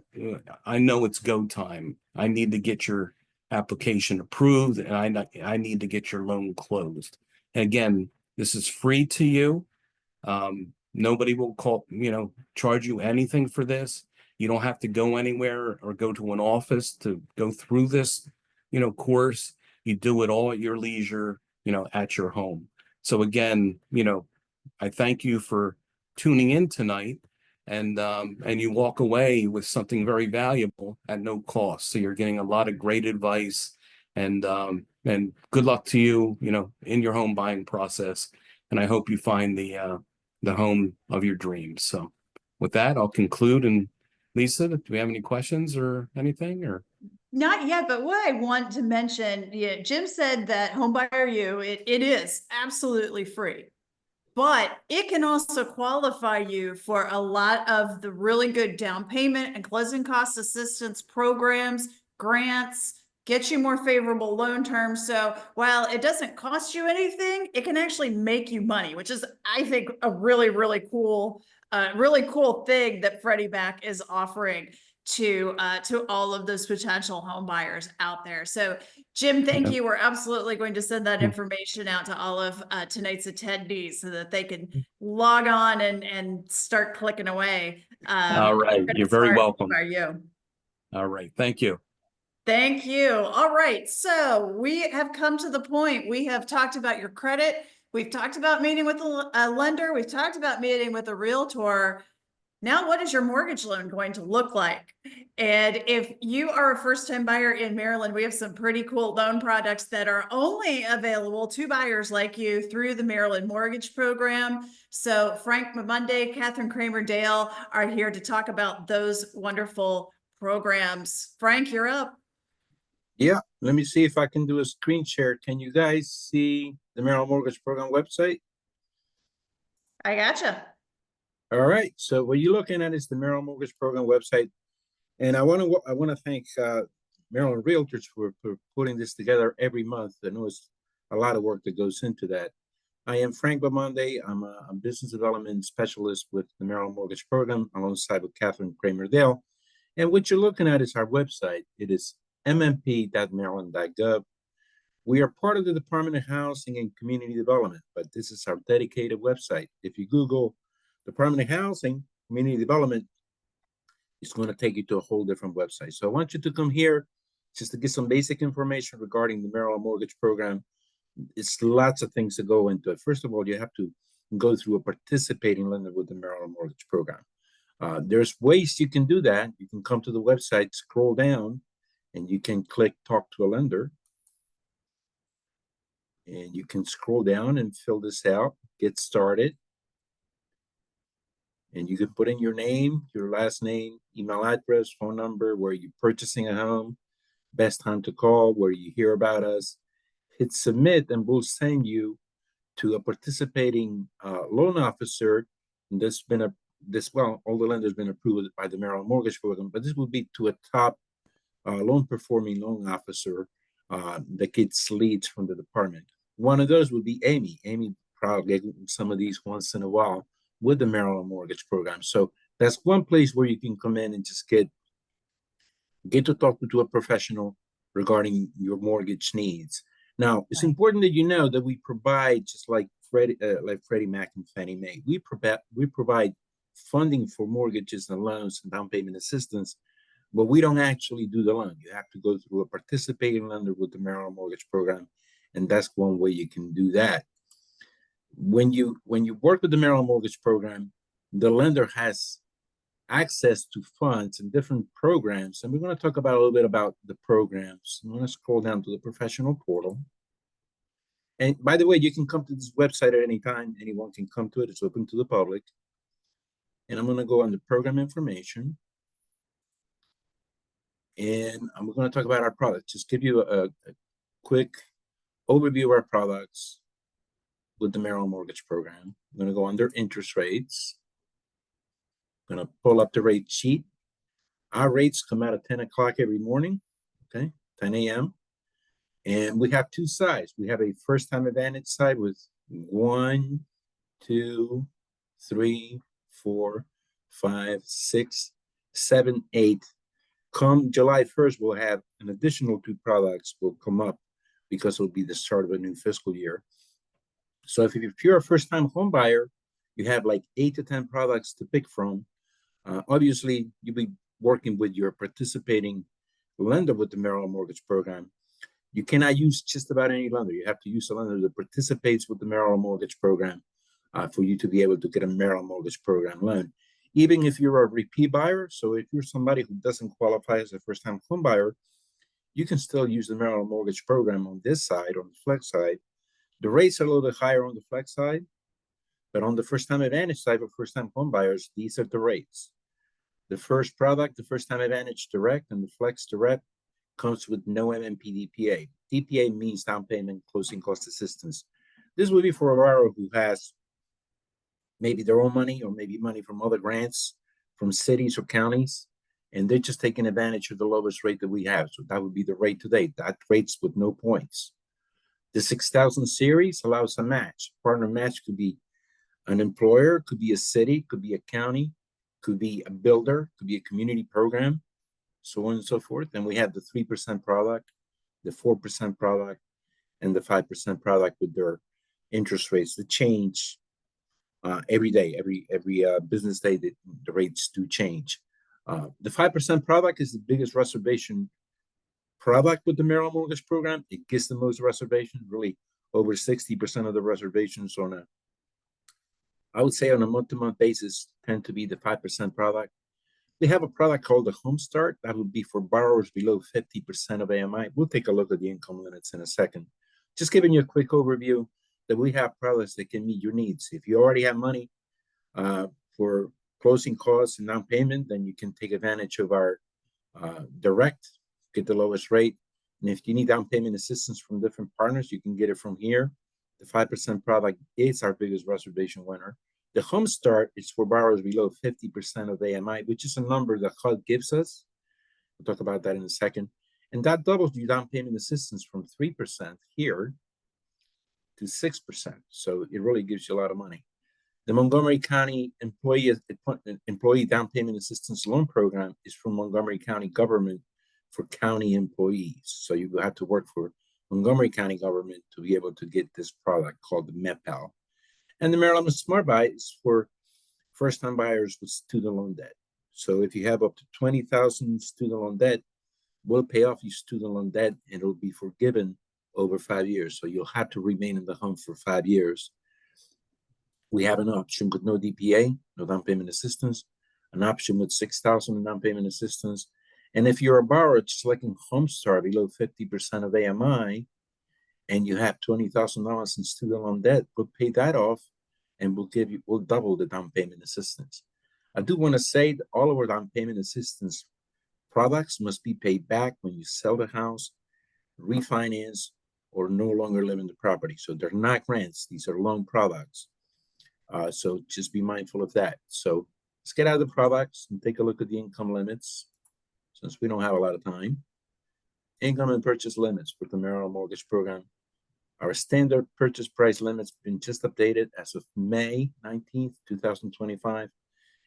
I know it's go time. I need to get your application approved and I need to get your loan closed. And again, this is free to you. Nobody will charge you anything for this. You don't have to go anywhere or go to an office to go through this, course. You do it all at your leisure, at your home. So again, I thank you for tuning in tonight and you walk away with something very valuable at no cost. So you're getting a lot of great advice and good luck to you, in your home buying process. And I hope you find the home of your dreams. So with that, I'll conclude. And Lisa, do we have any questions or anything or? Not yet, but what I want to mention, yeah, Jim said that Homebuyer U, it is absolutely free, but it can also qualify you for a lot of the really good down payment and closing cost assistance programs, grants, get you more favorable loan terms. So while it doesn't cost you anything, it can actually make you money, which is, I think, a really, really cool thing that Freddie Mac is offering to all of those potential home buyers out there. So Jim, thank you. We're absolutely going to send that information out to all of tonight's attendees so that they can log on and start clicking away. All right. You're very welcome. Are you? All right. Thank you. Thank you. All right. So we have come to the point. We have talked about your credit. We've talked about meeting with a lender. We've talked about meeting with a realtor. Now, what is your mortgage loan going to look like? And if you are a first-time buyer in Maryland, we have some pretty cool loan products that are only available to buyers like you through the Maryland Mortgage Program. So Frank Mamunde, Catherine Kramer Dale are here to talk about those wonderful programs. Frank, you're up. Yeah, let me see if I can do a screen share. Can you guys see the Maryland Mortgage Program website? I gotcha. All right, so what you're looking at is the Maryland Mortgage Program website. And I want to thank Maryland Realtors for putting this together every month. I know it's a lot of work that goes into that. I am Frank Bamonde. I'm a business development specialist with the Maryland Mortgage Program alongside with Catherine Kramer Dale. And what you're looking at is our website. It is mmp.maryland.gov. We are part of the Department of Housing and Community Development, but this is our dedicated website. If you Google Department of Housing, Community Development, it's going to take you to a whole different website. So I want you to come here just to get some basic information regarding the Maryland Mortgage Program. It's lots of things to go into it. First of all, you have to go through a participating lender with the Maryland Mortgage Program. There's ways you can do that. You can come to the website, scroll down, and you can click Talk to a Lender. And you can scroll down and fill this out, get started. And you can put in your name, your last name, email address, phone number, where you're purchasing a home, best time to call, where you hear about us. Hit submit, and we'll send you to a participating loan officer. And all the lenders been approved by the Maryland Mortgage Program, but this will be to a top loan performing loan officer that gets leads from the department. One of those would be Amy. Amy probably get some of these once in a while with the Maryland Mortgage Program. So that's one place where you can come in and just get to talk to a professional regarding your mortgage needs. Now, it's important that you know that we provide, just like Freddie Mac and Fannie Mae, we provide funding for mortgages and loans and down payment assistance, but we don't actually do the loan. You have to go through a participating lender with the Maryland Mortgage Program, and that's one way you can do that. When you work with the Maryland Mortgage Program, the lender has access to funds and different programs, and we're going to talk about a little bit about the programs. I'm going to scroll down to the professional portal. And by the way, you can come to this website at any time. Anyone can come to it. It's open to the public. And I'm going to go on the program information. And I'm going to talk about our products. Just give you a quick overview of our products with the Maryland Mortgage Program. I'm going to go under interest rates. I'm going to pull up the rate sheet. Our rates come out at 10 o'clock every morning. okay, 10 a.m. And we have two sides. We have a first-time advantage side with 1, 2, 3, 4, 5, 6, 7, 8. Come July 1st, we'll have an additional 2 products will come up because it'll be the start of a new fiscal year. So if you're a first-time home buyer, you have like 8 to 10 products to pick from. Obviously, you'll be working with your participating lender with the Maryland Mortgage Program. You cannot use just about any lender. You have to use a lender that participates with the Maryland Mortgage Program for you to be able to get a Maryland Mortgage Program loan. Even if you're a repeat buyer, so if you're somebody who doesn't qualify as a first-time home buyer, you can still use the Maryland Mortgage Program on this side, on the flex side. The rates are a little bit higher on the flex side, but on the first-time advantage side for first-time home buyers, these are the rates. The first product, the first-time advantage direct and the flex direct, comes with no MMP DPA. DPA means down payment closing cost assistance. This would be for a borrower who has maybe their own money or maybe money from other grants from cities or counties, and they're just taking advantage of the lowest rate that we have. So that would be the rate today. That rate's with no points. The 6,000 series allows a match. Partner match could be an employer, could be a city, could be a county, could be a builder, could be a community program, so on and so forth. And we have the 3% product, the 4% product, and the 5% product with their interest rates that change every day, every business day. The rates do change. The 5% product is the biggest reservation product with the Maryland Mortgage Program. It gets the most reservations, really over 60% of the reservations I would say on a month-to-month basis tend to be the 5% product. They have a product called the Home Start. That would be for borrowers below 50% of AMI. We'll take a look at the income limits in a second. Just giving you a quick overview that we have products that can meet your needs. If you already have money for closing costs and down payment, then you can take advantage of our direct, get the lowest rate. And if you need down payment assistance from different partners, you can get it from here. The 5% product is our biggest reservation winner. The Home Start is for borrowers below 50% of AMI, which is a number that HUD gives us. We'll talk about that in a second. And that doubles your down payment assistance from 3% here to 6%. So it really gives you a lot of money. The Montgomery County Employee Down Payment Assistance Loan Program is from Montgomery County government for county employees. So you have to work for Montgomery County government to be able to get this product called the MEPAL. And the Maryland Smart Buy is for first-time buyers with student loan debt. So if you have up to $20,000 student loan debt, we'll pay off your student loan debt and it'll be forgiven over 5 years. So you'll have to remain in the home for 5 years. We have an option with no DPA, no down payment assistance, an option with $6,000 in down payment assistance. And if you're a borrower selecting Home Start below 50% of AMI, and you have $20,000 in student loan debt, we'll pay that off and we'll double the down payment assistance. I do want to say that all of our down payment assistance products must be paid back when you sell the house, refinance, or no longer live in the property. So they're not grants, these are loan products. So just be mindful of that. So let's get out of the products and take a look at the income limits, since we don't have a lot of time. Income and purchase limits for the Maryland Mortgage Program. Our standard purchase price limits been just updated as of May 19th, 2025,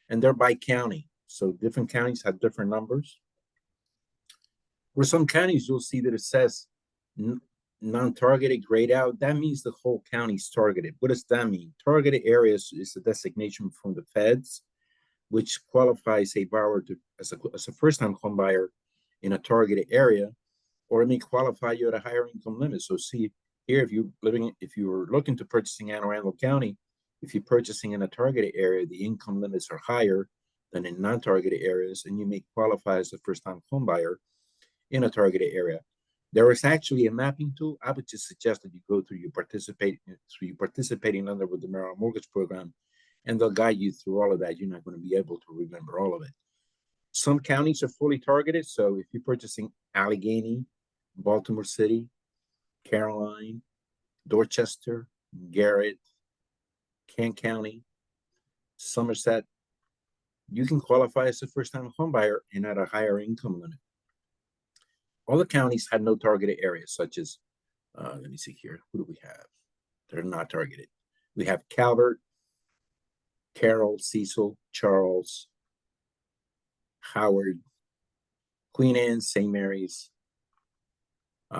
and they're by county. So different counties have different numbers. For some counties, you'll see that it says non-targeted grayed out. That means the whole county's targeted. What does that mean? Targeted areas is a designation from the feds, which qualifies a borrower as a first-time home buyer in a targeted area, or it may qualify you at a higher income limit. So see here, if you were looking to purchase in Anne Arundel County, if you're purchasing in a targeted area, the income limits are higher than in non-targeted areas, and you may qualify as a first-time home buyer in a targeted area. There is actually a mapping tool. I would just suggest that you go through your participating lender with the Maryland Mortgage Program, and they'll guide you through all of that. You're not going to be able to remember all of it. Some counties are fully targeted. So if you're purchasing Allegheny, Baltimore City, Caroline, Dorchester, Garrett, Kent County, Somerset, you can qualify as a first-time home buyer and at a higher income limit. All the counties had no targeted areas, such as, let me see here, who do we have? They're not targeted. We have Calvert, Carroll, Cecil, Charles, Howard, Queen Anne, St. Mary's,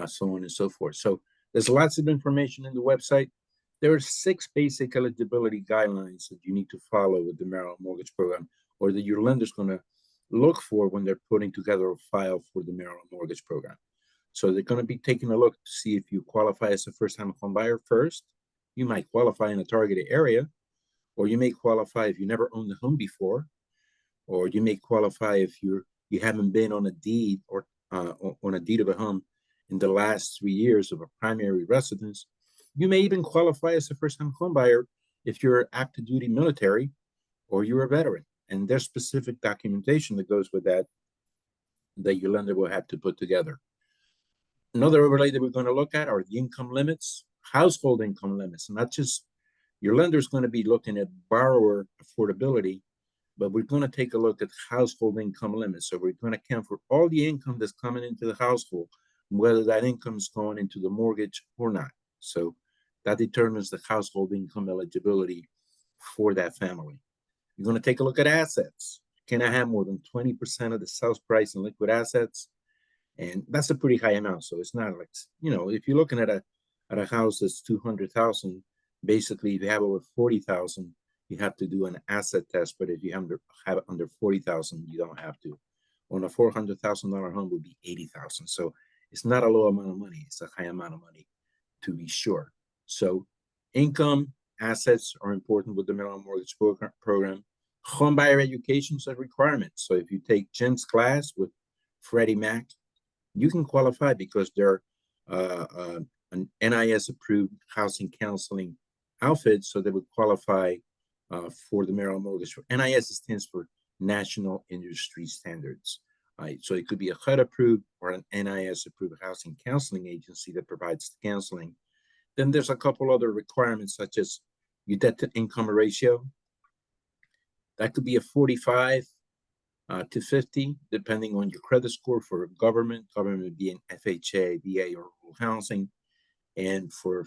so on and so forth. So there's lots of information in the website. There are 6 basic eligibility guidelines that you need to follow with the Maryland Mortgage Program, or that your lender's going to look for when they're putting together a file for the Maryland Mortgage Program. So they're going to be taking a look to see if you qualify as a first-time home buyer first. You might qualify in a targeted area, or you may qualify if you never owned a home before, or you may qualify if you haven't been on a deed or on a deed of a home in the last 3 years of a primary residence. You may even qualify as a first-time home buyer if you're active duty military or you're a veteran. And there's specific documentation that goes with that your lender will have to put together. Another overlay that we're going to look at are the income limits, household income limits, not just your lender's going to be looking at borrower affordability, but we're going to take a look at household income limits. So we're going to account for all the income that's coming into the household, whether that income is going into the mortgage or not. So that determines the household income eligibility for that family. You're going to take a look at assets. Can I have more than 20% of the sales price in liquid assets? And that's a pretty high amount. So it's not like, if you're looking at a house that's 200,000, basically if you have over 40,000, you have to do an asset test. But if you have it under 40,000, you don't have to. On a $400,000 home would be 80,000. So it's not a low amount of money. It's a high amount of money, to be sure. So income, assets are important with the Maryland Mortgage Program. Home buyer education is a requirement. So if you take Jim's class with Freddie Mac, you can qualify because they're an NIS approved housing counseling outfit, so they would qualify for the Maryland Mortgage. NIS stands for National Industry Standards. Right? So it could be a HUD approved or an NIS approved housing counseling agency that provides the counseling. Then there's a couple other requirements, such as your debt to income ratio. That could be a 45 to 50, depending on your credit score for government. Government would be an FHA, VA, or rural housing. And for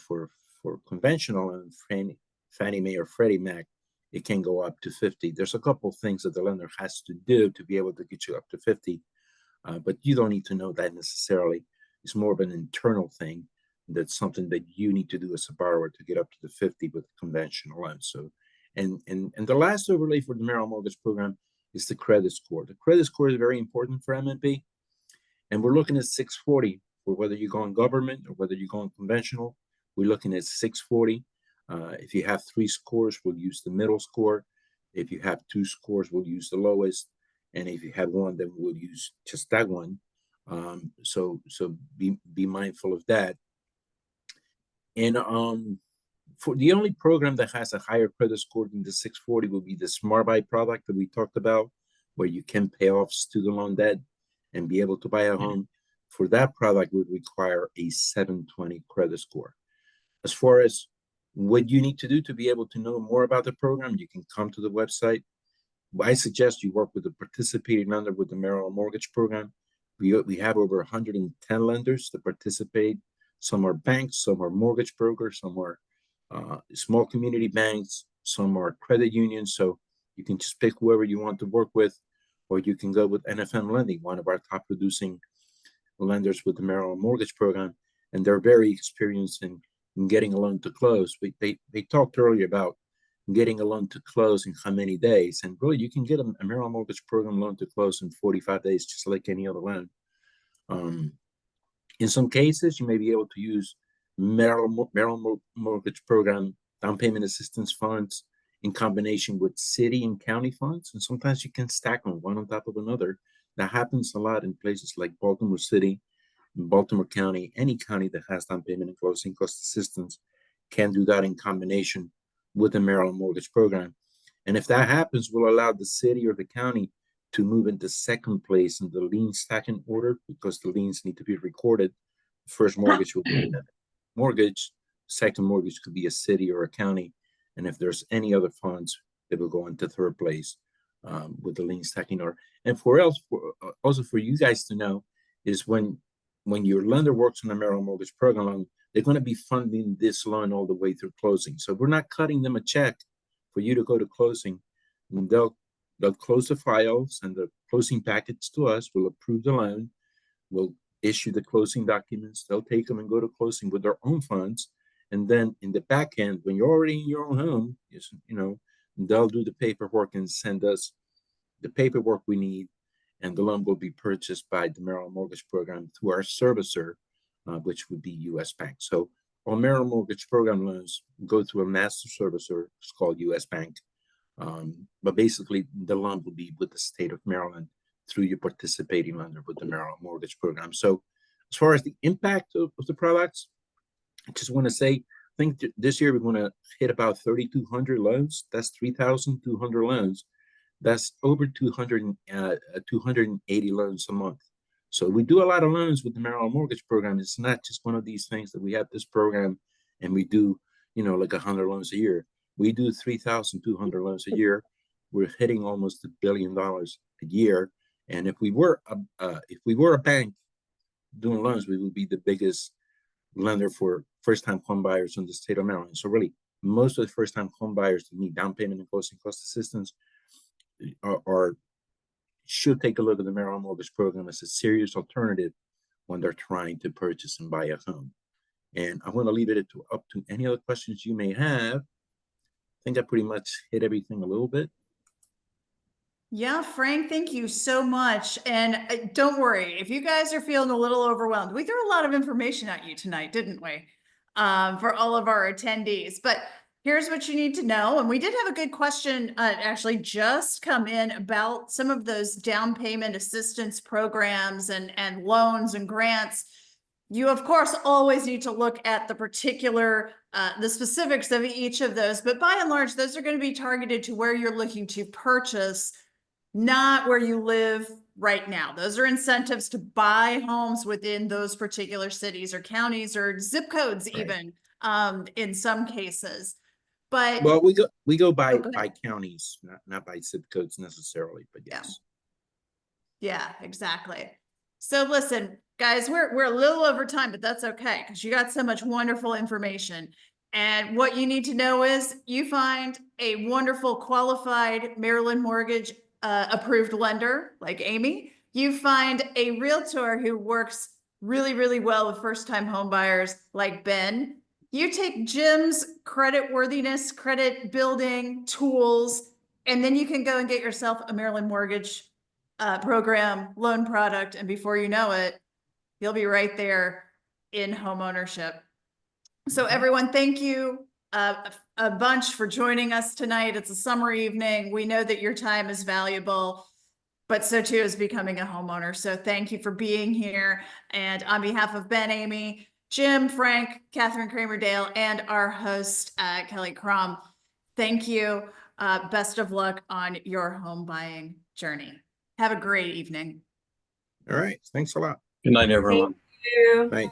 conventional and Fannie Mae or Freddie Mac, it can go up to 50. There's a couple of things that the lender has to do to be able to get you up to 50, but you don't need to know that necessarily. It's more of an internal thing. That's something that you need to do as a borrower to get up to the 50 with conventional loans. So, and the last overlay for the Maryland Mortgage Program is the credit score. The credit score is very important for MMP, and we're looking at 640 for whether you're going government or whether you're going conventional. We're looking at 640. If you have 3 scores, we'll use the middle score. If you have 2 scores, we'll use the lowest. And if you have 1, then we'll use just that one. So be mindful of that. And for the only program that has a higher credit score than the 640 will be the Smart Buy product that we talked about, where you can pay off student loan debt and be able to buy a home. For that product would require a 720 credit score. As far as what you need to do to be able to know more about the program, you can come to the website. I suggest you work with a participating lender with the Maryland Mortgage Program. We have over 110 lenders that participate. Some are banks, some are mortgage brokers, some are small community banks, some are credit unions. So you can just pick whoever you want to work with, or you can go with NFM Lending, one of our top producing lenders with the Maryland Mortgage Program, and they're very experienced in getting a loan to close. They talked earlier about getting a loan to close in how many days, and really you can get a Maryland Mortgage Program loan to close in 45 days, just like any other loan. In some cases, you may be able to use Maryland Mortgage Program down payment assistance funds in combination with city and county funds, and sometimes you can stack them one on top of another. That happens a lot in places like Baltimore City, Baltimore County. Any county that has down payment and closing cost assistance can do that in combination with the Maryland Mortgage Program. And if that happens, we'll allow the city or the county to move into second place in the lien stacking order, because the liens need to be recorded. First mortgage will be a mortgage, second mortgage could be a city or a county, and if there's any other funds, they will go into third place with the lien stacking order. And also for you guys to know is when when your lender works on a Maryland mortgage program loan, they're going to be funding this loan all the way through closing. So we're not cutting them a check for you to go to closing. And they'll close the file, send the closing package to us. We'll approve the loan. We'll issue the closing documents. They'll take them and go to closing with their own funds. And then in the back end, when you're already in your own home, they'll do the paperwork and send us the paperwork we need, and the loan will be purchased by the Maryland Mortgage Program through our servicer, which would be U.S. Bank. So all Maryland Mortgage Program loans go through a master servicer. It's called U.S. Bank. But basically, the loan will be with the state of Maryland through your participating lender with the Maryland Mortgage Program. So as far as the impact of the products, I just want to say, I think this year we're going to hit about 3,200 loans. That's 3,200 loans. That's over 280 loans a month. So we do a lot of loans with the Maryland Mortgage Program. It's not just one of these things that we have this program and we do, like 100 loans a year. We do 3,200 loans a year. We're hitting almost $1 billion a year. And if we were a bank doing loans, we would be the biggest lender for first-time home buyers in the state of Maryland. So really, most of the first-time home buyers that need down payment and closing cost assistance should take a look at the Maryland Mortgage Program as a serious alternative when they're trying to purchase and buy a home. And I want to leave it up to any other questions you may have. I think I pretty much hit everything a little bit. Yeah, Frank, thank you so much. And don't worry, if you guys are feeling a little overwhelmed, we threw a lot of information at you tonight, didn't we? For all of our attendees. But here's what you need to know. And we did have a good question actually just come in about some of those down payment assistance programs and loans and grants. You, of course, always need to look at the particular, the specifics of each of those. But by and large, those are going to be targeted to where you're looking to purchase, not where you live right now. Those are incentives to buy homes within those particular cities or counties or zip codes, even in some cases. But well, we go by counties, not by zip codes necessarily, but yes. Yeah, exactly. So listen, guys, we're a little over time, but that's okay because you got so much wonderful information. And what you need to know is you find a wonderful qualified Maryland mortgage approved lender like Amy. You find a realtor who works really, really well with first-time home buyers like Ben. You take Jim's credit worthiness, credit building tools, and then you can go and get yourself a Maryland mortgage program loan product. And before you know it, you'll be right there in home ownership. So everyone, thank you a bunch for joining us tonight. It's a summer evening. We know that your time is valuable, but so too is becoming a homeowner. So thank you for being here. And on behalf of Ben, Amy, Jim, Frank, Catherine Kramer-Dale, and our host, Kelly Crum, thank you. Best of luck on your home buying journey. Have a great evening. All right. Thanks a lot. Good night, everyone. Thank you. Bye.